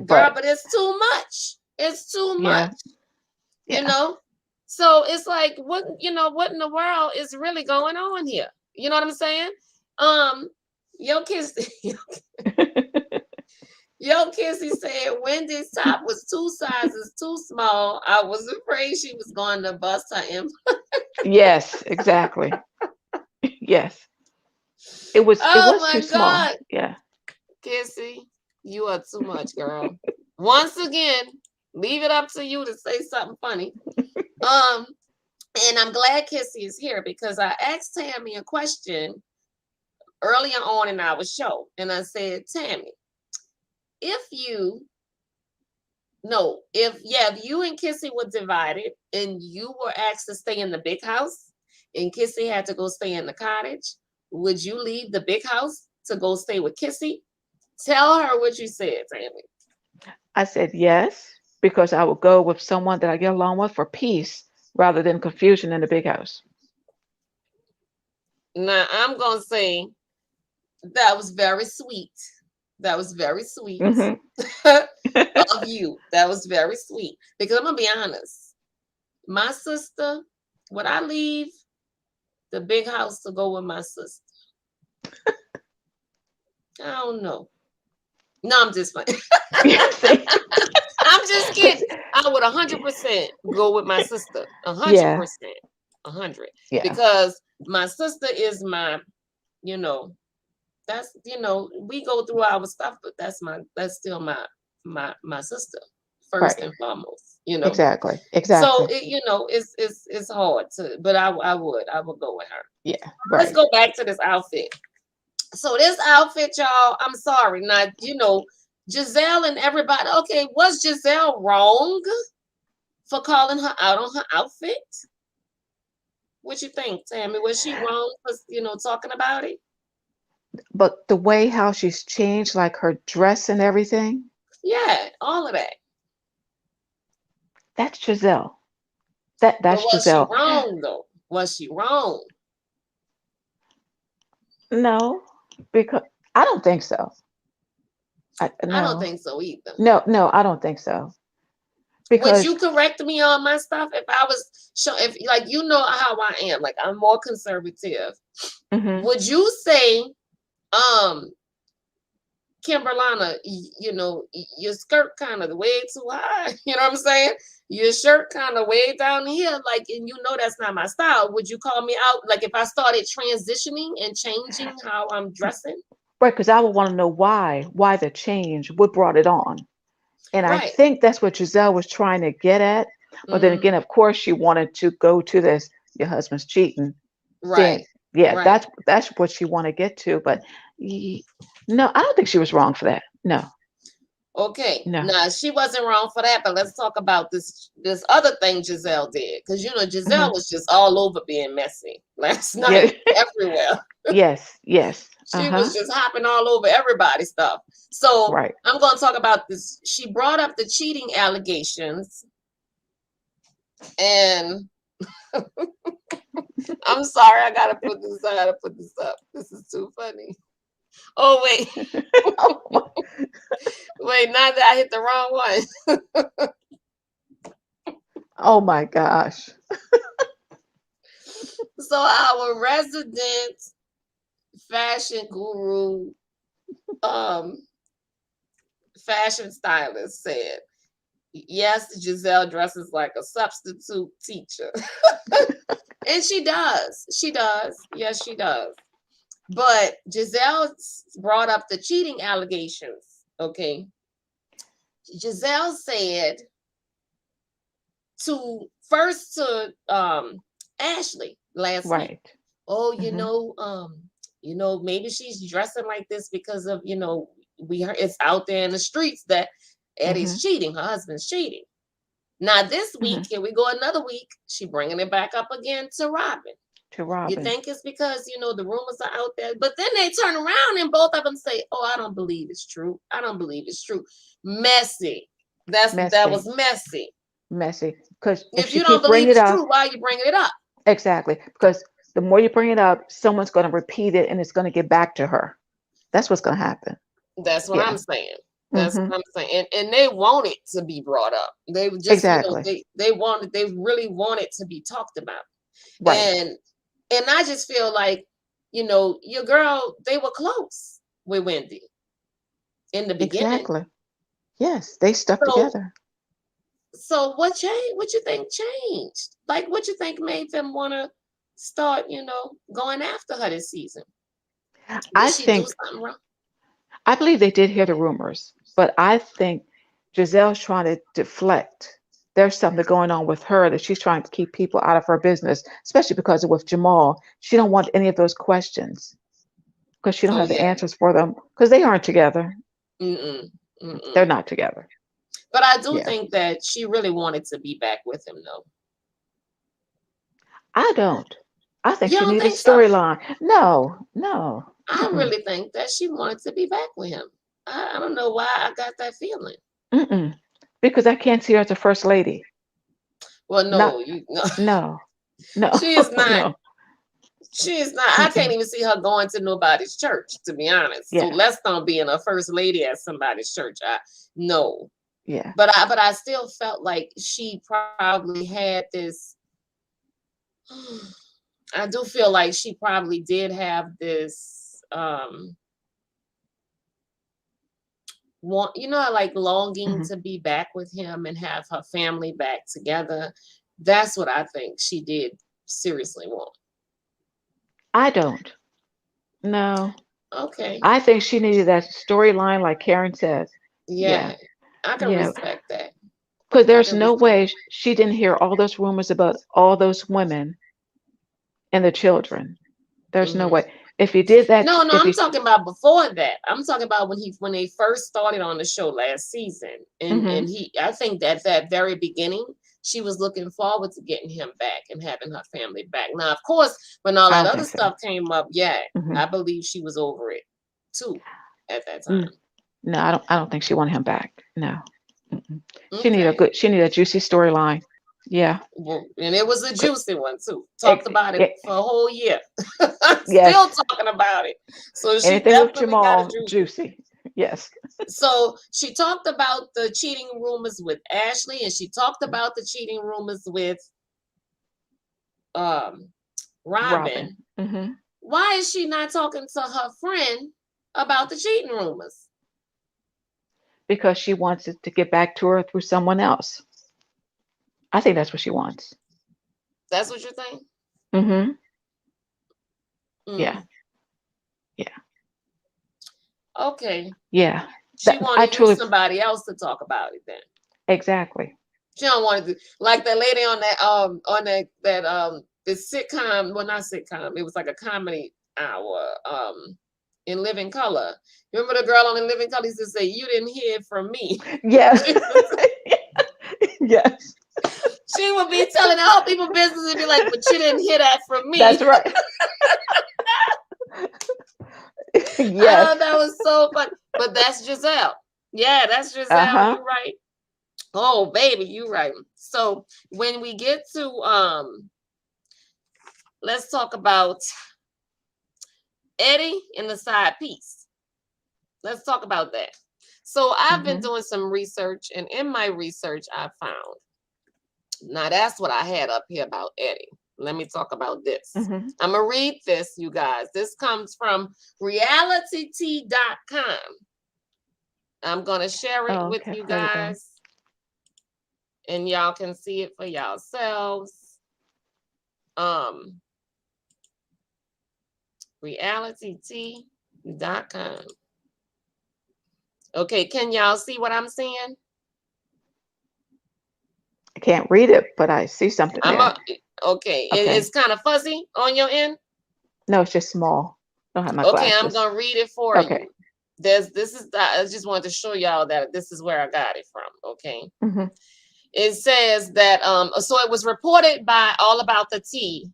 Girl, But but it's too much. It's too much, yeah, you yeah. know? So it's like what in the world is really going on here? You know what I'm saying? Um, your kids Yo, Kissy said Wendy's top was 2 sizes too small. I was afraid she was going to bust her implant. Yes, exactly. Yes. It was Oh too my small. God, Yeah. Kissy, you are too much, girl. Once again, leave it up to you to say something funny. Um, and I'm glad Kissy is here because I asked Tammy a question earlier on in our show, and I said, Tammy, if you no, if you and Kissy were divided and you were asked to stay in the big house and Kissy had to go stay in the cottage, would you leave the big house to go stay with Kissy? Tell her what you said, Tammy. I said yes because I would go with someone that I get along with for peace rather than confusion in the big house. Now I'm gonna say that was very sweet. That was very sweet Hmm. of you. That was very sweet. Because I'm gonna be honest. My sister, would I leave the big house to go with my sister? I don't know. No, I'm just playing. See? I'm just kidding. 'Cause- I would 100% go with my sister. A hundred yeah, percent, 100. yeah, Because my sister is my, you know, we go through our stuff, but that's still my sister first right. and foremost. Exactly. So Exactly. it's hard to, but I would go with her. Yeah, Let's right. go back to this outfit. So this outfit, y'all, I'm sorry. Now, Gisele and everybody, okay, was Gisele wrong for calling her out on her outfit? What you think, Tammy? Was she wrong for, talking about it? But the way how she's changed, like her dress and everything, Yeah, all of that. that's Giselle. But That's was she Giselle. wrong though? Was she wrong? No, because I don't think so. I don't No, think so either. no, I don't think so. Would Because you correct me on my stuff if I was if like how I am, like I'm more conservative. hmm Would you say, um, Kimberlana, your skirt kind of way too high? You know what I'm saying? Your shirt kind of way down here, like, and that's not my style. Would you call me out, like, if I started transitioning and changing how I'm dressing? right, because I would want to know why the change, what brought it on. And I Right. think that's what Giselle was trying to get at. But then Mm-hmm. again, of course, she wanted to go to this, your husband's cheating Right. thing. Yeah, Right. that's what she want to get to. But y- no, I don't think she was wrong for that. No, Okay, no. now she wasn't wrong for that, but let's talk about this other thing Gisele did, because Gisele Hmm. was just all over being messy last Yeah, night, everywhere. yes, yes. She Uh-huh. was just hopping all over everybody's stuff. So Right. I'm going to talk about this. She brought up the cheating allegations, and I'm sorry, I gotta put this. I gotta put this up. This is too funny. Oh wait, wait! Now that I hit the wrong one. Oh my gosh. So our resident fashion guru, um, fashion stylist said, yes, Gisele dresses like a substitute teacher. And she does. She does. Yes, she does. But Gisele brought up the cheating allegations. Okay. Gisele said to Ashley last week, Right. oh, Hmm. maybe she's dressing like this because of, we heard it's out there in the streets that Mm-hmm. Eddie's cheating. Her husband's cheating. Now this week, Mm-hmm. here we go another week. She bringing it back up again to Robin. To You Robin. think it's because the rumors are out there, but then they turn around and both of them say, "Oh, I don't believe it's true. I don't believe it's true." Messy. That was Messy. messy. Messy. Because if If she you don't keep bringing believe it it's up, true, why are you bringing it up? exactly. Because the more you bring it up, someone's going to repeat it and it's going to get back to her. That's what's going to happen. That's what I'm Yeah. saying. That's Mm-hmm. what I'm saying. And they want it to be brought up. They just, Exactly. they really want it to be talked about. Right. And I just feel like, your girl, they were close with Wendy in the beginning. Exactly. Yes, they stuck So together. so what changed? What you think changed? Like what you think made them want to start, going after her this season? Did I she do think, something wrong? I believe they did hear the rumors, but I think Giselle's trying to deflect. There's something going on with her that she's trying to keep people out of her business, especially because with Jamal, she don't want any of those questions because she don't Oh have the yeah. answers for them because they aren't together. Mm-mm. They're Mm-mm. not together. But I do Yeah. think that she really wanted to be back with him, though. I don't. I think You she don't needed a think so? storyline. No, no. I Mm-mm, really think that she wanted to be back with him. I don't know why I got that feeling. mm-mm. Because I can't see her as a first lady. Well, Not, no, no, no, no, she is not. no. She is not. I can't Mm-mm. even see her going to nobody's church, to be honest. So Yeah, let's not be in a first lady at somebody's church. No, yeah. but I still felt like she probably had this. I do feel like she probably did have this. Want like longing Hmm. to be back with him and have her family back together. That's what I think she did seriously want. I don't. No. Okay. I think she needed that storyline, like Karen said. Yeah, Yeah, I can yeah. respect that. Because I there's can no respect. way she didn't hear all those rumors about all those women and the children. There's no Hmm. way. If you did that, No, if I'm you, talking about before that. I'm talking about when they first started on the show last season, hmm, and I think that very beginning she was looking forward to getting him back and having her family back. Now, of course, when all I that don't other think so. stuff came up, yeah, Hmm. I believe she was over it too at that Mm, time. no, I don't think she wanted him back. No. Mm-mm. Okay. She need a juicy storyline. Yeah. Well, and it was a C- juicy one too. Talked about it yeah, for a whole year. Still yes. talking about it. So she Anything with definitely got a Jamal, juicy. juicy. Yes. So she talked about the cheating rumors with Ashley, and she talked about the cheating rumors with um, Robin. Robin. Hmm. Why is she not talking to her friend about the cheating rumors? Because she wants it to get back to her through someone else. I think that's what she wants. That's what you think? Hmm. Yeah. Mm, Yeah. okay. Yeah. She That want I to use truly somebody else to talk about it then. exactly. She don't want to do like that lady on that this sitcom. Well, not sitcom. It was like a comedy hour. In Living Color. You remember the girl on In Living Color used to say, "You didn't hear it from me." Yes. Yes. She would be telling all people business and be like, "But you didn't hear that from That's me." right. I Yes. thought that was so fun. But that's Gisele. Yeah, that's Gisele. Uh-huh. You right. Oh, baby, you right. So when we get to let's talk about Eddie and the side piece. Let's talk about that. So I've been Hmm. doing some research, and in my research, I found now that's what I had up here about Eddie. Let me talk about this. Hmm. I'm gonna read this, you guys. This comes from realityt.com. I'm gonna share it Oh, with okay. I've you heard of them. guys, and y'all can see it for yourselves. Um, realityt.com. Okay, can y'all see what I'm saying? I can't read it, but I see something I'm there. a okay. Okay. It's kind of fuzzy on your end. No, it's just small. Don't have my Okay, I'm glasses. gonna read it for Okay. you. this is I just wanted to show y'all that this is where I got it from. Okay. Mhm. It says that so it was reported by All About the Tea,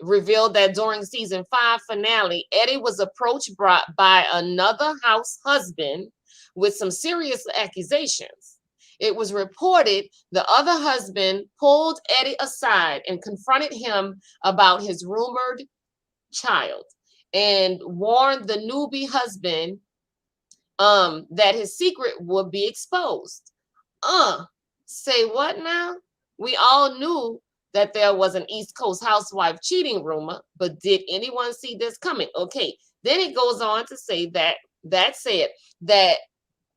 revealed that during season 5 finale, Eddie was approached by another house husband with some serious accusations. It was reported the other husband pulled Eddie aside and confronted him about his rumored child and warned the newbie husband that his secret would be exposed. Uh, say what now? We all knew that there was an East Coast housewife cheating rumor, but did anyone see this coming? Okay, then it goes on to say that said that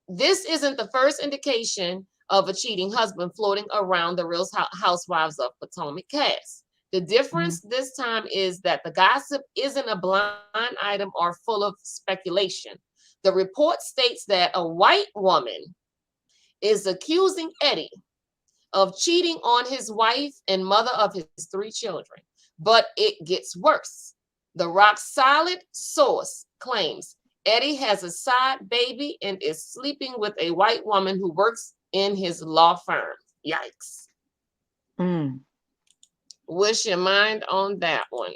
this isn't the first indication of a cheating husband floating around the Real Housewives of Potomac cast. The Mhm. difference this time is that the gossip isn't a blind item or full of speculation. The report states that a white woman is accusing Eddie of cheating on his wife and mother of his 3 children. But it gets worse. The rock solid source claims Eddie has a side baby and is sleeping with a white woman who works in his law firm. Yikes. Mm. What's your mind on that one?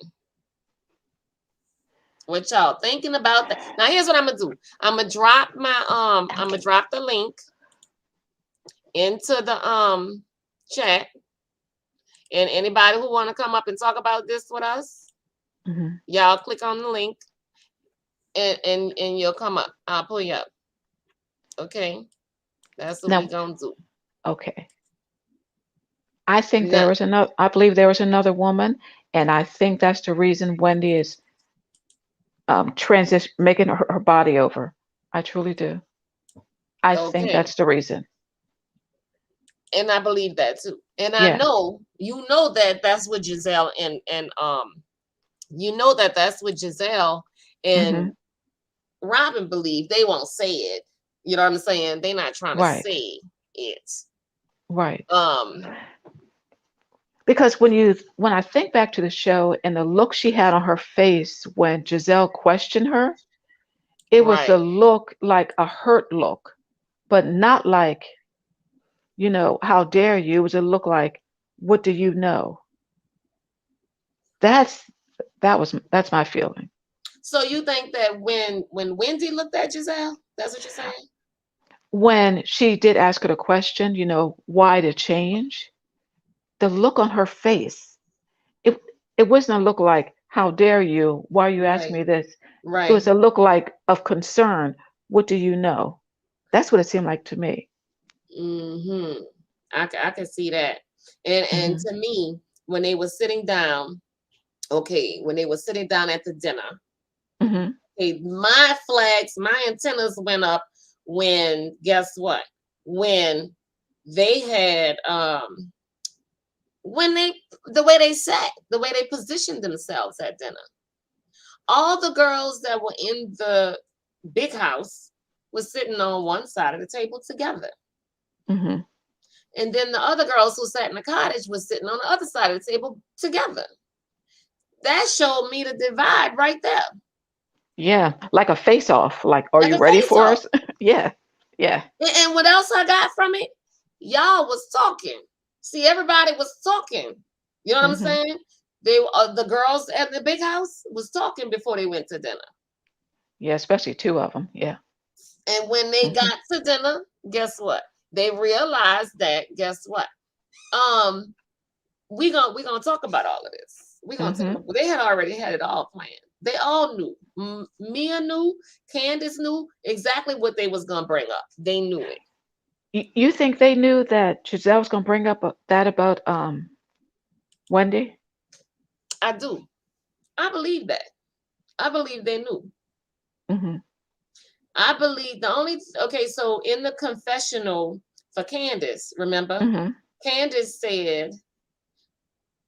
What y'all thinking about that? Now here's what I'm gonna do. I'm gonna drop the link into the chat, and anybody who want to come up and talk about this with us, Mhm. y'all click on the link and you'll come up. I'll pull you up. Okay, that's what we Now, gonna do. okay. I think Now, there was another. I believe there was another woman, and I think that's the reason Wendy is transition making her body over. I truly do. I think okay, that's the reason. and I believe that too. And I Yeah. know you know that that's what Gisele and you know that that's what Gisele Mhm. and Robin believe. They won't say it. You know what I'm saying? They're not trying to Right. say it. Right. Um, Because when I think back to the show and the look she had on her face when Giselle questioned her, it was a right. look like a hurt look, but not like, how dare you? It was a look like, what do you know? That's that's my feeling. So you think that when Wendy looked at Giselle, that's what you're saying? When she did ask her the question, why the change, the look on her face, it it wasn't a look like, how dare you? Why are you asking Right. me this? It Right. was a look like of concern. What do you know? That's what it seemed like to me. Mm-hmm. I can see that. And Hmm. to me, when they were sitting down, okay, when they were sitting down at the dinner, Hmm. okay, my flags, my antennas went up when guess what? When they had when they the way they sat, the way they positioned themselves at dinner. All the girls that were in the big house was sitting on one side of the table together. Hmm. And then the other girls who sat in the cottage was sitting on the other side of the table together. That showed me the divide right there, Yeah, like a face off. Like, are like you a ready face for off. us? Yeah, yeah. And what else I got from it? Y'all was talking. See, everybody was talking. You know what I'm Hmm. saying? They the girls at the big house was talking before they went to dinner. Yeah, especially two of them. Yeah. And when they Hmm. got to dinner, guess what? They realized that guess what? Um, we gonna talk about all of this. We gonna talk Hmm. about. They had already had it all planned. They all knew. Mia knew. Candace knew exactly what they was gonna bring up. They knew it. You think they knew that Giselle was going to bring up that about Wendy? I do. I believe that. I believe they knew. Hmm. I believe the only okay. So in the confessional for Candace, remember, Hmm. Candace said,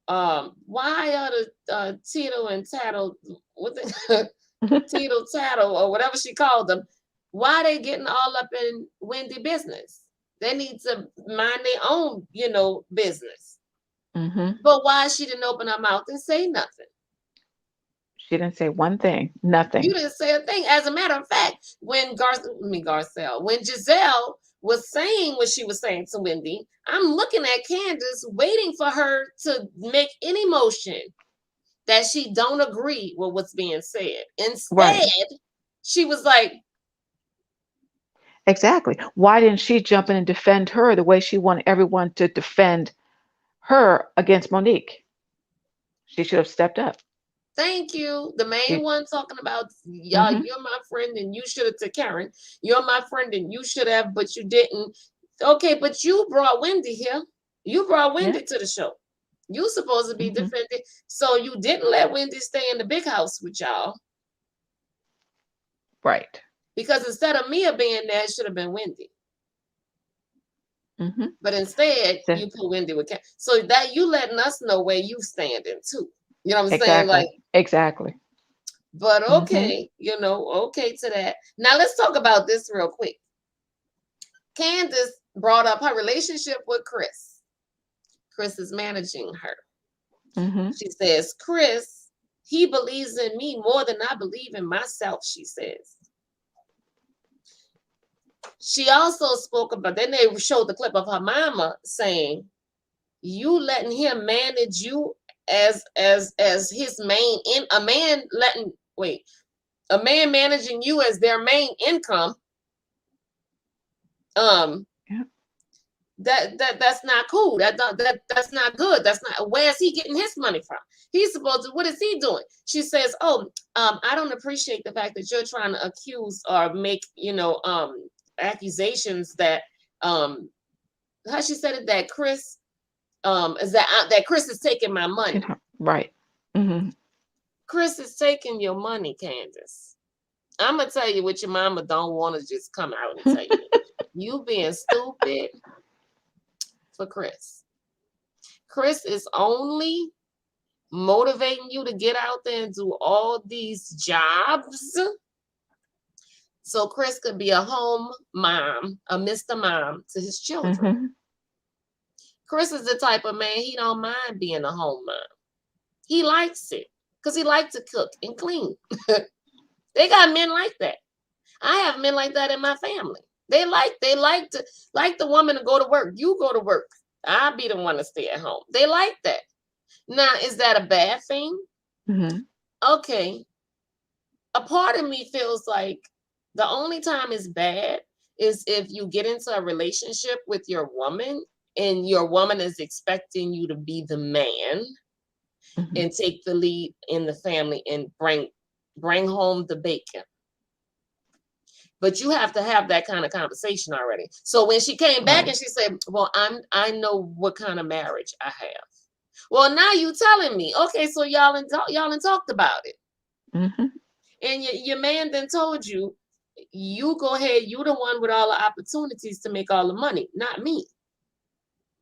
why are the Tito and Tattle what the Tito Tattle or whatever she called them, why they getting all up in Wendy business? They need to mind their own, business. Hmm. But why she didn't open her mouth and say nothing? She didn't say one thing. You Nothing. didn't say a thing. As a matter of fact, when Garcelle, when Gisele was saying what she was saying to Wendy, I'm looking at Candace, waiting for her to make any motion that she don't agree with what's being said. Right. Instead, she was like, Exactly. Why didn't she jump in and defend her the way she wanted everyone to defend her against Monique? She should have stepped up. thank you. The main She. one talking about, y'all, Hmm. you're my friend and you should have, to Karen, you're my friend and you should have, but you didn't. Okay, but you brought Wendy here. You brought Yeah. Wendy to the show. You supposed to be Hmm. defended. So you didn't let Wendy stay in the big house with y'all. Right. Because instead of Mia being there, it should have been Wendy. Hmm. But instead, So, you put Wendy with Karen. So that you letting us know where you standing too. You know what I'm saying? Like, exactly. Exactly. but Hmm. okay, okay to that. Now let's talk about this real quick. Candace brought up her relationship with Chris. Chris is managing her. Hmm. She says, Chris, he believes in me more than I believe in myself, she says. She also spoke about, then they showed the clip of her mama saying, you letting him manage you as his main in a man letting wait a man managing you as their main income. um Yeah. that's not cool. That's not good. That's not, where's he getting his money from? He's supposed to, what is he doing? She says, oh, I don't appreciate the fact that you're trying to accuse or make accusations that how she said it, that Chris is that Chris is taking my money. Right. Hmm. Chris is taking your money, Candace. I'm gonna tell you what your mama don't want to just come out and tell you. You being stupid for Chris. Chris is only motivating you to get out there and do all these jobs so Chris could be a home mom, a Mr. Mom to his children. Hmm. Chris is the type of man, he don't mind being a home mom. He likes it because he likes to cook and clean. They got men like that. I have men like that in my family. They like the woman to go to work. You go to work. I'll be the one to stay at home. They like that. Now, is that a bad thing? Hmm. Okay. A part of me feels like the only time it's bad is if you get into a relationship with your woman and your woman is expecting you to be the man Hmm. and take the lead in the family and bring home the bacon. But you have to have that kind of conversation already. So when she came back Right. and she said, well, I know what kind of marriage I have. Well, now you telling me, okay, so y'all and talked about it. Hmm. And your man then told you, you go ahead, you the one with all the opportunities to make all the money, not me.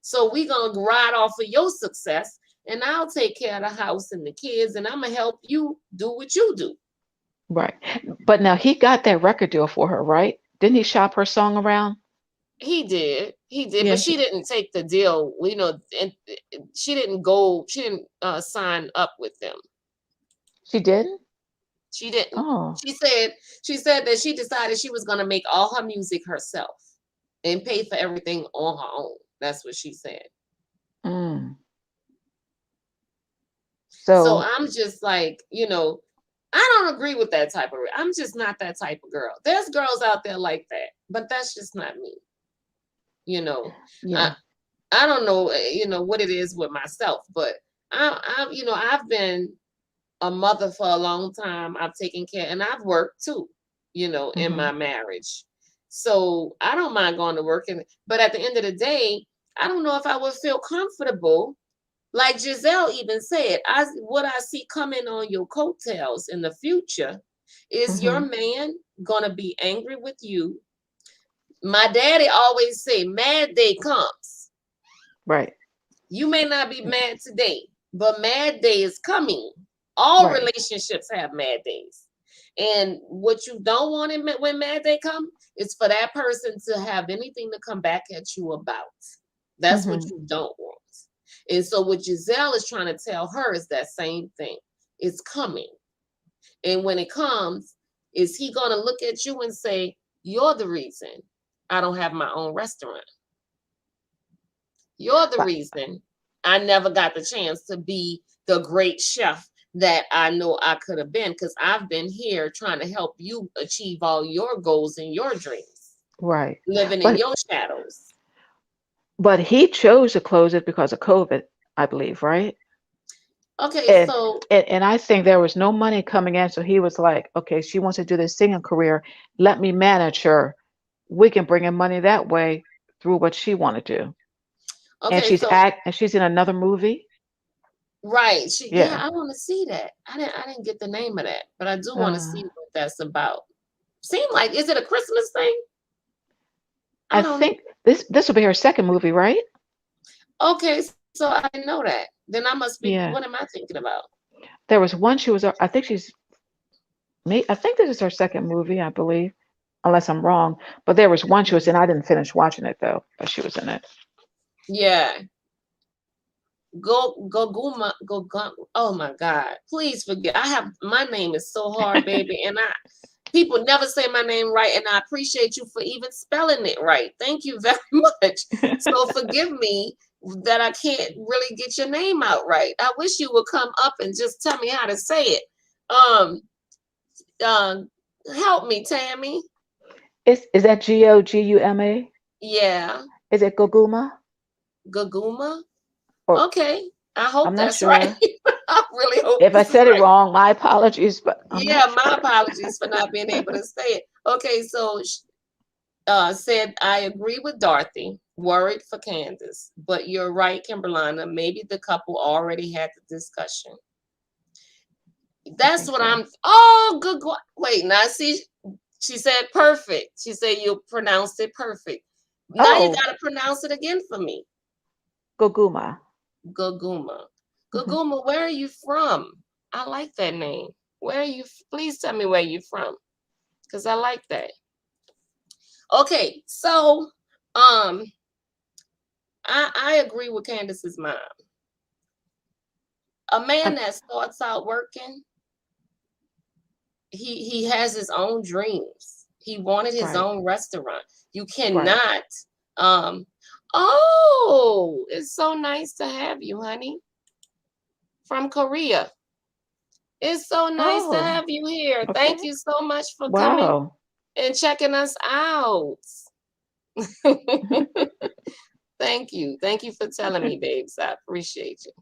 So we gonna ride off of your success and I'll take care of the house and the kids and I'm gonna help you do what you do. Right. But now he got that record deal for her, right? Didn't he shop her song around? He did, Yeah. but she didn't take the deal, and she didn't sign up with them. She didn't? She didn't. Oh. She said that she decided she was going to make all her music herself and pay for everything on her own. That's what she said. Mm. So So, I'm just like, I don't agree with that type of. I'm just not that type of girl. There's girls out there like that, but that's just not me. You know, I yeah. I don't know, what it is with myself, but I've been a mother for a long time. I've taken care and I've worked too, in Hmm. my marriage. So I don't mind going to work, but at the end of the day, I don't know if I would feel comfortable. Like Gisele even said, what I see coming on your coattails in the future is your Hmm. man gonna be angry with you. My daddy always say, mad day comes. Right. You may not be mad today, but mad day is coming. All Right. relationships have mad days. And what you don't want when mad day come is for that person to have anything to come back at you about. That's what Hmm. you don't want. And so what Gisele is trying to tell her is that same thing. It's coming. And when it comes, is he going to look at you and say, you're the reason I don't have my own restaurant? You're the But reason I never got the chance to be the great chef that I know I could have been, because I've been here trying to help you achieve all your goals and your dreams, right. living in But your shadows. but he chose to close it because of COVID, I believe, right? Okay, And so and I think there was no money coming in, so he was like, okay, she wants to do this singing career. Let me manage her. We can bring in money that way through what she want to do. And okay, so she's in another movie. right, yeah, Yeah. I want to see that. I didn't get the name of that, but I do want to Uh, see what that's about. Seem like, is it a Christmas thing? I I don't know. think this will be her second movie, right? Okay, so I didn't know that. Then I must be, what am Yeah. I thinking about? There was one she was. I think she's me. I think this is her second movie, I believe, unless I'm wrong. But there was one she was in. I didn't finish watching it though, but she was in it. Yeah. Oh my God. Please forget. My name is so hard, baby. And people never say my name right. And I appreciate you for even spelling it right. Thank you very much. So forgive me that I can't really get your name out right. I wish you would come up and just tell me how to say it. Um, uh, Help me, Tammy. Is that Goguma? Yeah. Is it Goguma? Gaguma. Or Okay. I hope I'm not that's right. sure. I really hope If I this is said it right. wrong, my apologies, but I'm Yeah, not my sure. apologies for not being able to say it. Okay, so said, I agree with Dorothy, worried for Candace, but you're right, Kimberlina. Maybe the couple already had the discussion. I That's think what so. I'm. Oh, good. Wait, now see, she said perfect. She said you pronounced it perfect. Now you Oh, got to pronounce it again for me. Goguma. Gaguma. Hmm. Gaguma, where are you from? I like that name. Where are you? Please tell me where you're from, because I like that. Okay, so um, I agree with Candace's mom. A man that starts out working, he has his own dreams. He wanted his Right, own restaurant. You right. cannot. Um, oh, it's so nice to have you, honey, from Korea. It's so nice to Oh, have you here. Thank okay. you so much for coming Wow. and checking us out. Thank you. Thank you for telling me, babes. I appreciate you.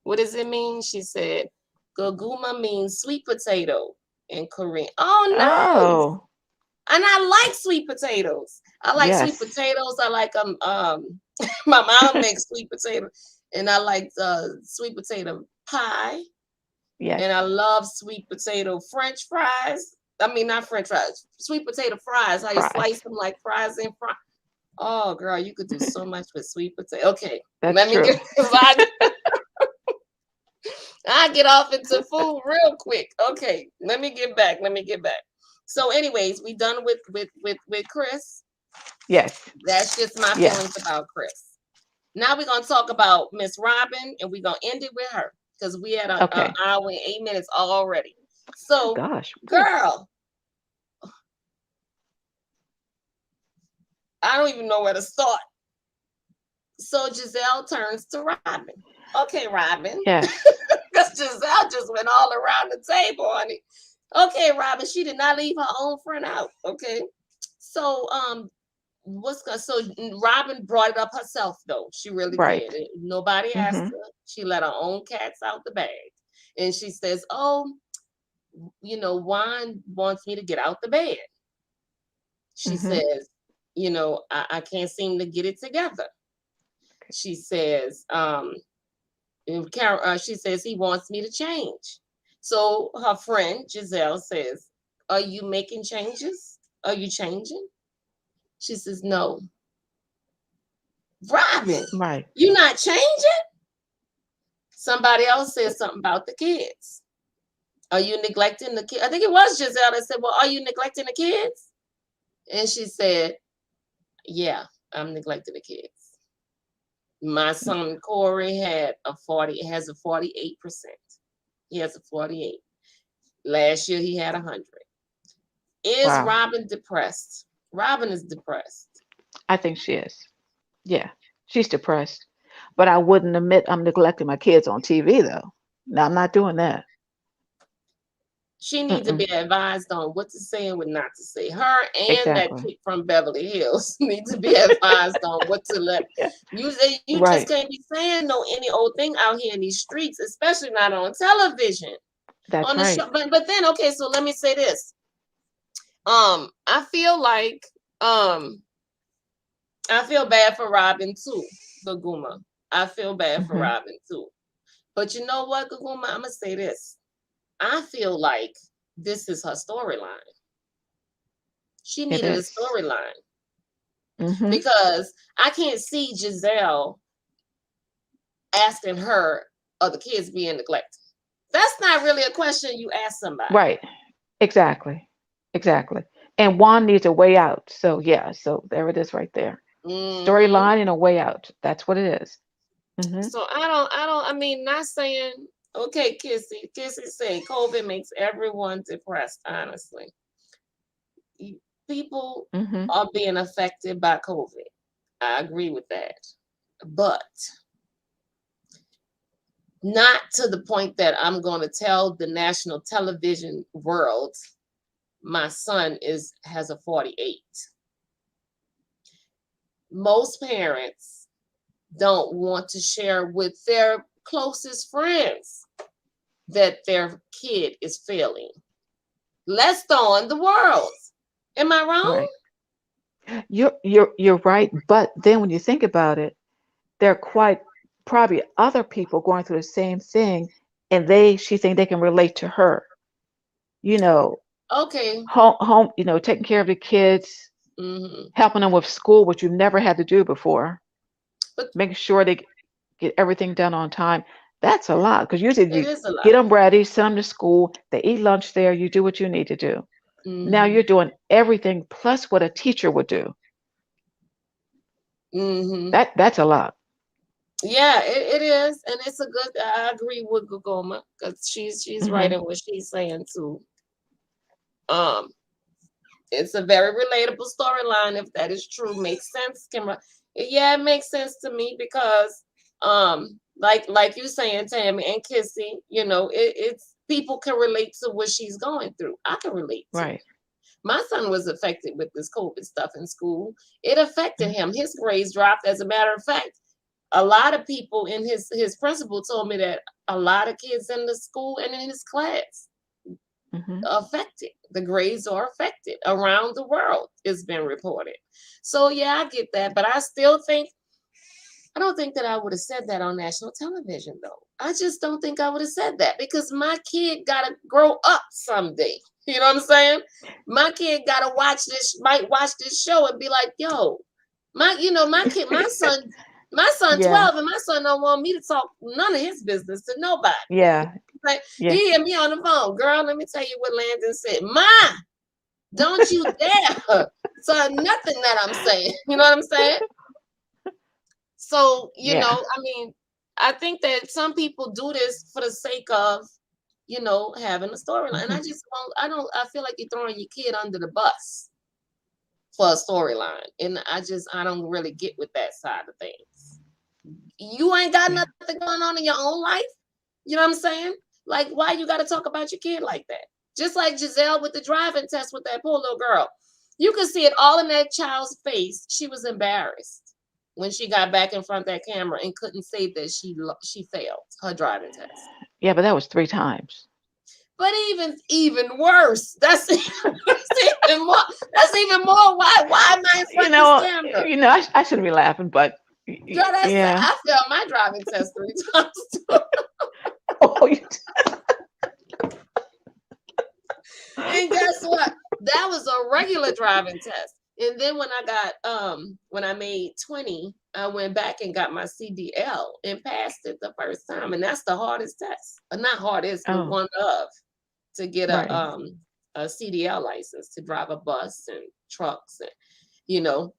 What does it mean? She said, Goguma means sweet potato in Korean. Oh, nice. Oh, And I like sweet potatoes. I like sweet yes. potatoes. I like my mom makes sweet potato, and I like sweet potato pie, Yes. and I love sweet potato French fries. I mean, not French fries, sweet potato fries. How you slice Fries. them like fries in fries. Oh, girl, you could do so much with sweet potato. Okay, That's let me get true. I get off into food real quick. Okay, let me get back. Let me get back. So, anyways, we done with Chris. Yes. That's just my Yes. feelings about Chris. Now we're gonna talk about Miss Robin, and we're gonna end it with her because we had a Okay. hour and 8 minutes already. Oh So, gosh. Whew. girl, I don't even know where to start. So Gisele turns to Robin. Okay, Robin. Yes. Because Gisele just went all around the table, honey. Okay, Robin, she did not leave her own friend out. Okay. So so Robin brought it up herself though. She really Right. did. Nobody asked Mm-hmm. her. She let her own cats out the bag. And she says, oh, Juan wants me to get out the bed. She Mm-hmm. says, I can't seem to get it together. She says, she says he wants me to change. So her friend Gisele says, are you making changes? Are you changing? She says, no. Robin, Right. you not changing? Somebody else said something about the kids. Are you neglecting the kids? I think it was Gisele that said, well, are you neglecting the kids? And she said, yeah, I'm neglecting the kids. My son Corey has a 48%. He has a 48. Last year he had 100. Is Wow. Robin depressed? Robin is depressed. I think she is. Yeah, she's depressed. But I wouldn't admit I'm neglecting my kids on TV though. No, I'm not doing that. She needs to Mm-mm. be advised on what to say and what not to say. Her and that Exactly. chick from Beverly Hills need to be advised on what to let. You just Right. can't be saying no any old thing out here in these streets, especially not on television. That's On the right. show. But then okay, so let me say this. I feel like I feel bad for Robin too, Gaguma. I feel bad for Hmm. Robin too. But you know what, Gaguma? I'm gonna say this. I feel like this is her storyline. She It needed a is. storyline Hmm. because I can't see Gisele asking her are the kids being neglected. That's not really a question you ask somebody. Right. Exactly. Exactly. And Juan needs a way out. So yeah. So there it is right there. Hmm. Storyline and a way out. That's what it is. Hmm. So I mean, not saying, okay, Kissy say COVID makes everyone depressed, honestly. People Hmm. are being affected by COVID. I agree with that. But not to the point that I'm going to tell the national television world my son has a 48. Most parents don't want to share with their closest friends that their kid is failing, less on the world. Am I wrong? Right. You're right. But then when you think about it, there are quite probably other people going through the same thing, and she think they can relate to her. You know, Okay. home. Taking care of the kids, Hmm. helping them with school, which you've never had to do before, But making sure they get everything done on time. That's a lot because usually it you is a get lot. them ready, send them to school, they eat lunch there, you do what you need to do. Now Hmm. you're doing everything plus what a teacher would do. Hmm. That's a lot. Yeah, it is, and it's a good. I agree with Gugoma because she's right Hmm. in what she's saying too. Um, it's a very relatable storyline if that is true. Makes sense, Kimra. Yeah, it makes sense to me because like you saying, Tammy and Kissy, it's people can relate to what she's going through. I can relate to it. Right. My son was affected with this COVID stuff in school. It affected Hmm. him. His grades dropped. As a matter of fact, a lot of people in his principal told me that a lot of kids in the school and in his class Hmm. affected. The grades are affected around the world. It's been reported. So yeah, I get that, but I don't think that I would have said that on national television though. I just don't think I would have said that because my kid gotta grow up someday. You know what I'm saying? My kid gotta might watch this show and be like, yo, my son Yeah. 12 and my son don't want me to talk none of his business to nobody. Yeah. Like Yeah. he hear me on the phone, girl. Let me tell you what Landon said. Ma, don't you dare so nothing that I'm saying. You know what I'm saying? So, Yeah. I mean, I think that some people do this for the sake of, having a storyline. And Hmm. I feel like you're throwing your kid under the bus for a storyline. And I don't really get with that side of things. You ain't got Yeah. nothing going on in your own life. You know what I'm saying? Like, why you got to talk about your kid like that? Just like Gisele with the driving test with that poor little girl. You could see it all in that child's face. She was embarrassed when she got back in front of that camera and couldn't say that she failed her driving test. Yeah, but that was 3 times. But even worse. Even more. That's even more. Why am I in front You of this know, camera? I shouldn't be laughing, but Girl, yeah. I failed my driving test 3 times. Oh, And guess what? That was a regular driving test. And then when I made 20, I went back and got my CDL and passed it the first time. And that's the hardest test. Not hardest, but oh, one of to get right. a CDL license to drive a bus and trucks and you know.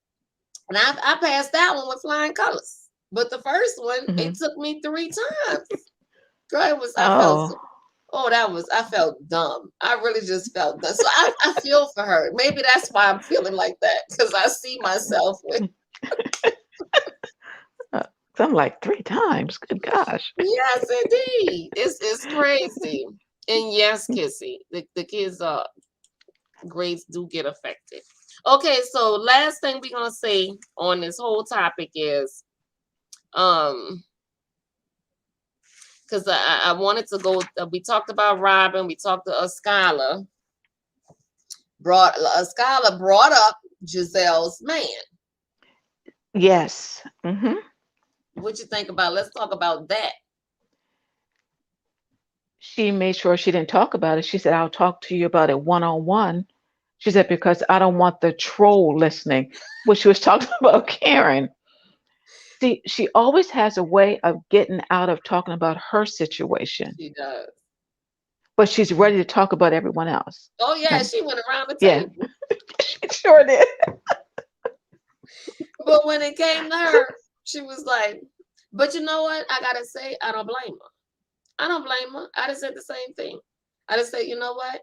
And I passed that one with flying colors. But the first one, Hmm. it took me 3 times. Girl, I felt Oh, so Oh, I felt dumb. I really just felt dumb. So I feel for her. Maybe that's why I'm feeling like that, because I see myself with, Uh, I'm like 3 times. Good gosh. yes, indeed. It's crazy. And yes, Kissy, the kids' grades do get affected. Okay, so last thing we're gonna say on this whole topic is because I wanted to go. We talked about Robin. We talked to Skylar. Skylar brought up Giselle's man. Yes. Hmm. What you think about? Let's talk about that. She made sure she didn't talk about it. She said, I'll talk to you about it one on one. She said, because I don't want the troll listening, which she was talking about Karen. See, she always has a way of getting out of talking about her situation, She does. but she's ready to talk about everyone else. Oh yeah, And she went around the yeah, table. she sure did. But when it came to her, she was like, "But you know what? I gotta say, I don't blame her. I don't blame her. I just said the same thing. I just said, you know what?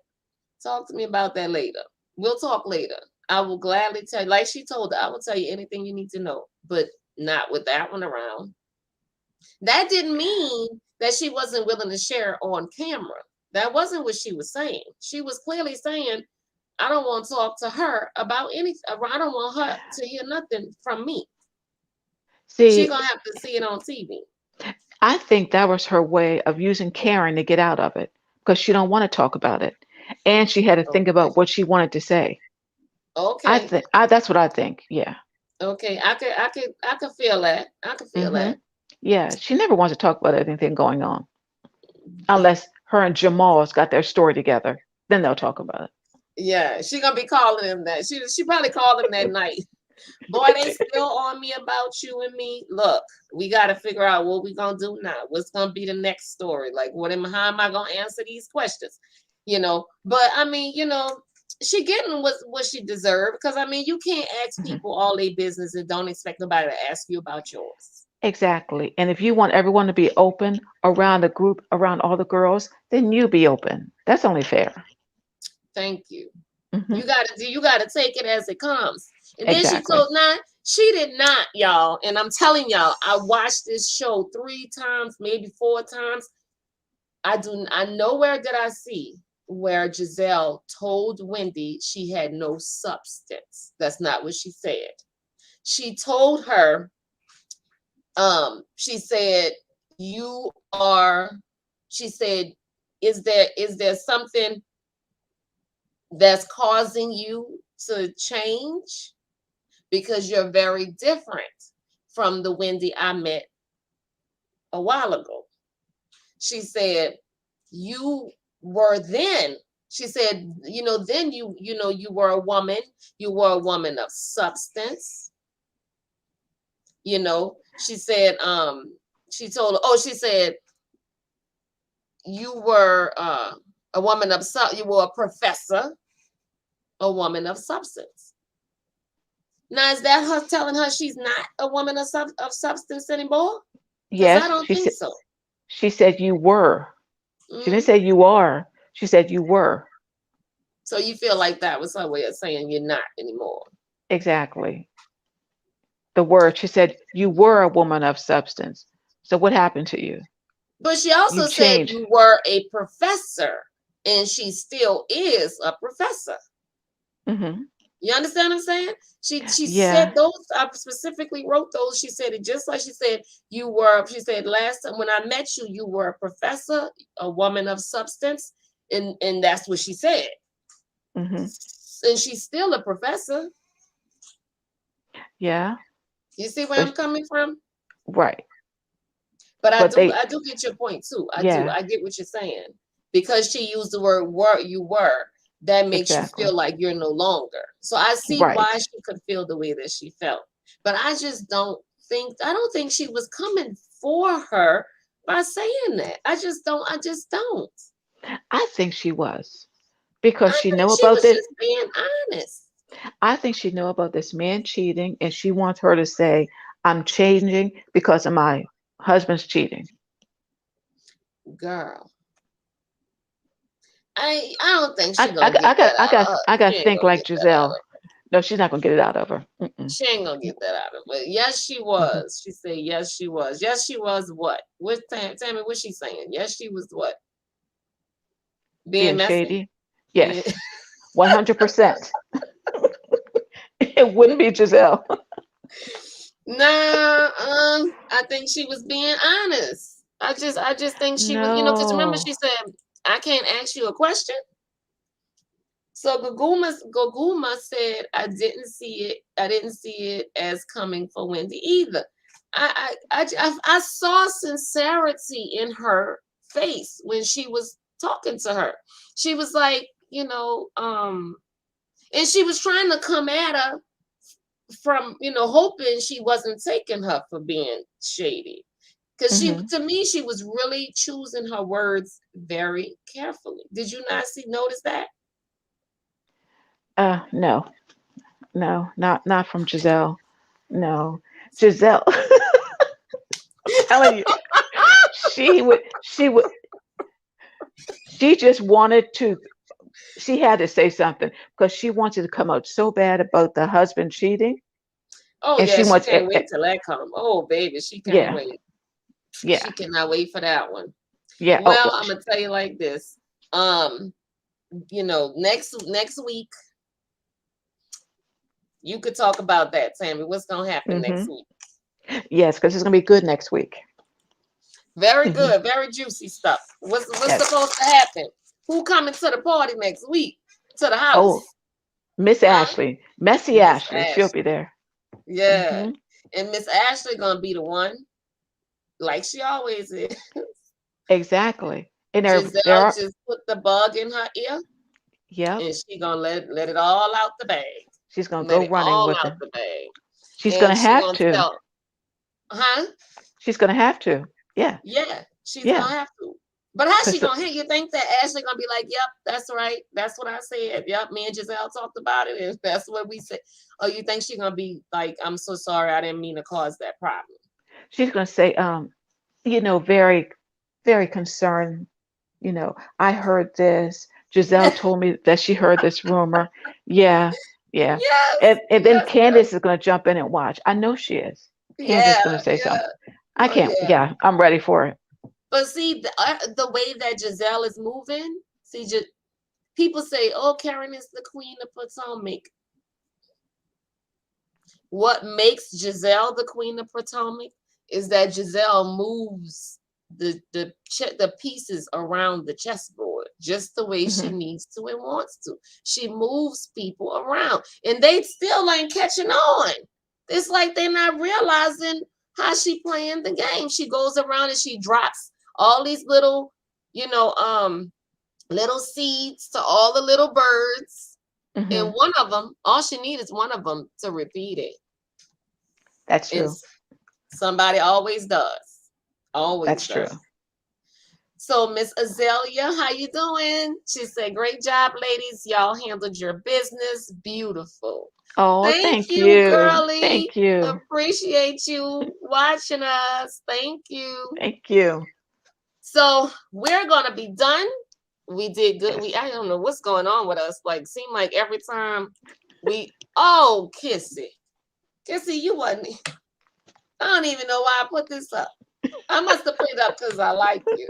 Talk to me about that later. We'll talk later. I will gladly tell you, like she told her, I will tell you anything you need to know, but not with that one around. That didn't mean that she wasn't willing to share on camera. That wasn't what she was saying. She was clearly saying, I don't want to talk to her about anything. I don't want her to hear nothing from me. She's See, gonna have to see it on TV. I think that was her way of using Karen to get out of it because she don't want to talk about it, and she had to think Okay. about what she wanted to say. I Okay. think that's what I think. Yeah. Okay. I could feel that. I could feel Hmm. that. Yeah. She never wants to talk about anything going on unless her and Jamal's got their story together. Then they'll talk about it. Yeah, she gonna be calling him that. She probably called him that night. Boy, they still on me about you and me. Look, we got to figure out what we gonna do now. What's gonna be the next story? Like, how am I gonna answer these questions? But I mean, she getting what she deserved, because I mean, you can't ask Hmm. people all their business and don't expect nobody to ask you about yours. Exactly. And if you want everyone to be open around the group, around all the girls, then you be open. That's only fair. Thank you. Hmm. You gotta take it as it comes. And then she Exactly. told she did not, y'all. And I'm telling y'all, I watched this show 3 times, maybe 4 times. Nowhere did I see where Gisele told Wendy she had no substance. That's not what she said. She told her, she said, you are, she said, is there something that's causing you to change? Because you're very different from the Wendy I met a while ago. She said, you were then. She said, then you were a woman. You were a woman of substance. She said, she said, you were a woman of you were a professor, a woman of substance. Now, is that her telling her she's not a woman of substance anymore? Because I Yes, don't think so. she said you were. She didn't Mm. say you are. She said you were. So you feel like that was her way of saying you're not anymore. Exactly. The word. She said you were a woman of substance. So what happened to you? But she also You've said changed. you were a professor, and she still is a professor. Hmm. You understand what I'm saying? She said Yeah. those. I specifically wrote those. She said it just like she said you were. She said last time when I met you, you were a professor, a woman of substance, and that's what she said. Hmm. And she's still a professor. Yeah. You see where I'm But coming from? right. But I But do they. I do get your point too. I do. Yeah. I get what you're saying. Because she used the word you were, that makes you Exactly. feel like you're no longer. So I see why Right. she could feel the way that she felt. But I don't think she was coming for her by saying that. I just don't. I think she was because I she think know she about was this. just being honest. I think she know about this man cheating, and she wants her to say, "I'm changing because of my husband's cheating." Girl. I don't think I she I gonna got get I got that I out of got her. I got She to ain't think gonna like get that out Giselle. of her. No, she's not gonna get it out of her. She ain't gonna get that out of her. Yes, she Mm-mm. was. She said yes, she was. Yes, she was what? What Tammy, what's she saying? Yes, she was what? Being Being messy? shady. Being Yes, 100%. It wouldn't be Giselle. Nah, I think she was being honest. I just think she was, because remember No. she said, I can't ask you a question. So Gaguma said, I didn't see it as coming for Wendy either. I saw sincerity in her face when she was talking to her. She was like, and she was trying to come at her from, hoping she wasn't taking her for being shady. Because Hmm. to me, she was really choosing her words very carefully. Did you not notice that? No, no, not from Giselle. No, Giselle. Telling you, she would, she just wanted to. She had to say something because she wanted to come out so bad about the husband cheating, Oh and yeah, she she wants, can't wait till that come. Oh baby, she can't yeah, wait. yeah, She cannot wait for that one. yeah. Oh, Well, I'm gonna tell you like this. Um, next week you could talk about that, Tammy. What's gonna happen next hmm, week? yes, because it's gonna be good next week. Very Hmm. good, very juicy stuff. What's Yes. supposed to happen? Who coming to the party next week? To the Oh, house? Miss Huh? Ashley, Messy Miss Ashley, she'll be Ashley. there. Yeah. Hmm. And Miss Ashley gonna be the one, like she always is. Exactly. And there Giselle are, just put the bug in her ear yep. and she gonna let it all out the bag. She's gonna Let go it running all with out it. the bag. She's gonna And she have gonna to. tell, huh? She's gonna have to. Yeah, Yeah, she's yeah. gonna have to. But how she Cause gonna hit? You think that Ashley gonna be like, "Yep, that's right. That's what I said. Yep, me and Giselle talked about it, and that's what we said." Or you think she gonna be like, "I'm so sorry, I didn't mean to cause that problem." she's gonna say, very, very concerned. I heard this. Giselle told me that she heard this rumor. Yeah, yeah. Yes, And then yes, Candace is gonna jump in and watch. I know she is. Candace is yeah, gonna say yeah. something. I Oh can't. yeah. Yeah, I'm ready for it. But see, the way that Giselle is moving, see, people say, "Oh, Karen is the queen of Potomac." What makes Giselle the queen of Potomac is that Giselle moves the pieces around the chessboard just the way she Hmm. needs to and wants to. She moves people around, and they still ain't catching on. It's like they're not realizing how she playing the game. She goes around and she drops all these little, you know, little seeds to all the little birds. And Hmm. one of them, all she needs is one of them to repeat it. That's And true. somebody always does. Always That's true. does. So Miss Azalea, how you doing? She said, great job, ladies. Y'all handled your business. Beautiful. Oh, Thank thank you, you. girlie. Thank you. Appreciate you watching us. Thank you. Thank you. So we're gonna be done. We did good. Yes. I don't know what's going on with us. Like, seem like every time oh, Kissy. Kissy, you wasn't. I don't even know why I put this up. I must have put it up because I like you.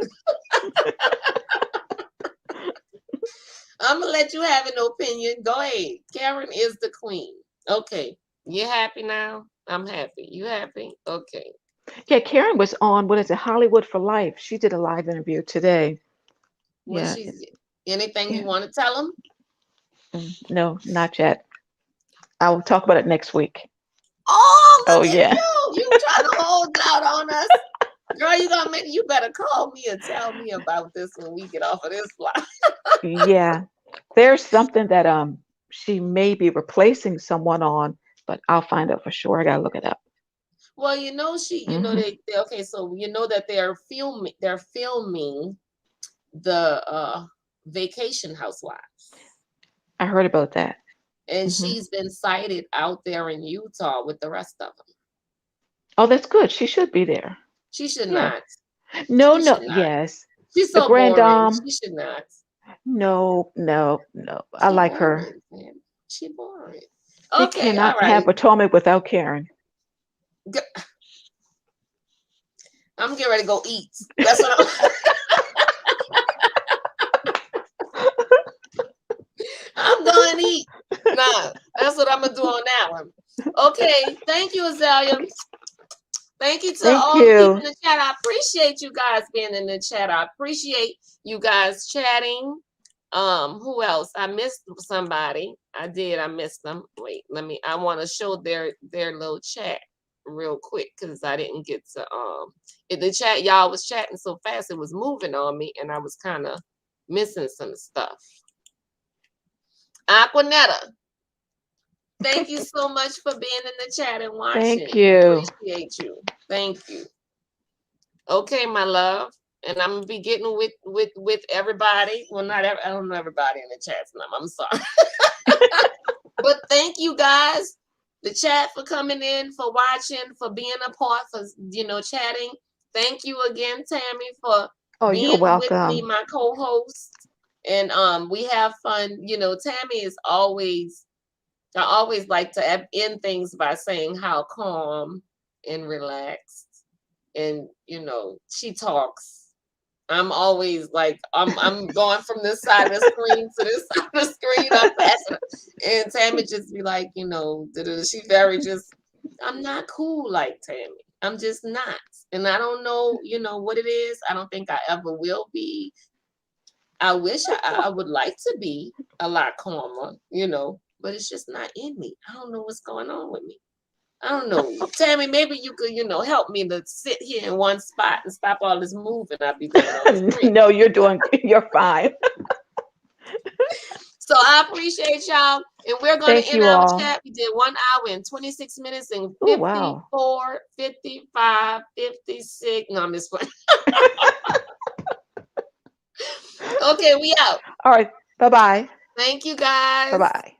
I'm gonna let you have an opinion. Go ahead. Karen is the queen. Okay. You happy now? I'm happy. You happy? Okay. Yeah, Karen was on, what is it, Hollywood for Life. She did a live interview today. Well, Yeah, she's anything you yeah. want to tell them? No, not yet. I'll talk about it next week. Oh, Oh, look at yeah. you. You trying to hold out on us. Girl, you better call me and tell me about this when we get off of this flight. Yeah. There's something that she may be replacing someone on, but I'll find out for sure. I gotta look it up. Well, Hmm. okay, so you know that they're filming the Vacation Housewives. I heard about that. And Hmm. she's been sighted out there in Utah with the rest of them. Oh, that's good. She should be there. She should Yeah. not. No, She no. should not. Yes. She's The so grand boring. dame. She should not. No, no, no. I She like her. boring, man. She boring. She Okay, all cannot have right. Potomac without Karen. I'm getting ready to go eat. That's what I'm. I'm going to eat. Nah, that's what I'm gonna do on that one. Okay, thank you, Azalea. Thank you to Thank all the people you. in the chat. I appreciate you guys being in the chat. I appreciate you guys chatting. Who else? I missed somebody. I did. I missed them. Wait, I want to show their little chat real quick because I didn't get to in the chat. Y'all was chatting so fast it was moving on me, and I was kind of missing some stuff. Aquanetta, thank you so much for being in the chat and watching. Thank you. Appreciate you. Thank you. Okay, my love. And I'm gonna be getting with everybody. Well, not every, I don't know everybody in the chat tonight. I'm sorry. But thank you guys, the chat, for coming in, for watching, for being a part, for chatting. Thank you again, Tammy, for You're being with me, welcome. my co-host. And we have fun. Tammy is always, I always like to end things by saying how calm and relaxed and she talks. I'm always like I'm going from this side of the screen to this side of the screen. I'm passing, and Tammy just be like, she very just. I'm not cool like Tammy. I'm just not, and I don't know, what it is. I don't think I ever will be. I wish I would like to be a lot calmer, but it's just not in me. I don't know what's going on with me. I don't know. Tammy, maybe you could, help me to sit here in one spot and stop all this moving I be doing on the screen. No, you're fine. So I appreciate y'all. And we're going to Thank end you our all. chat. We did 1 hour and 26 minutes and Oh, wow. 54, 55, 56. No, I'm just playing. Okay, we out. All right. Bye-bye. Thank you, guys. Bye-bye.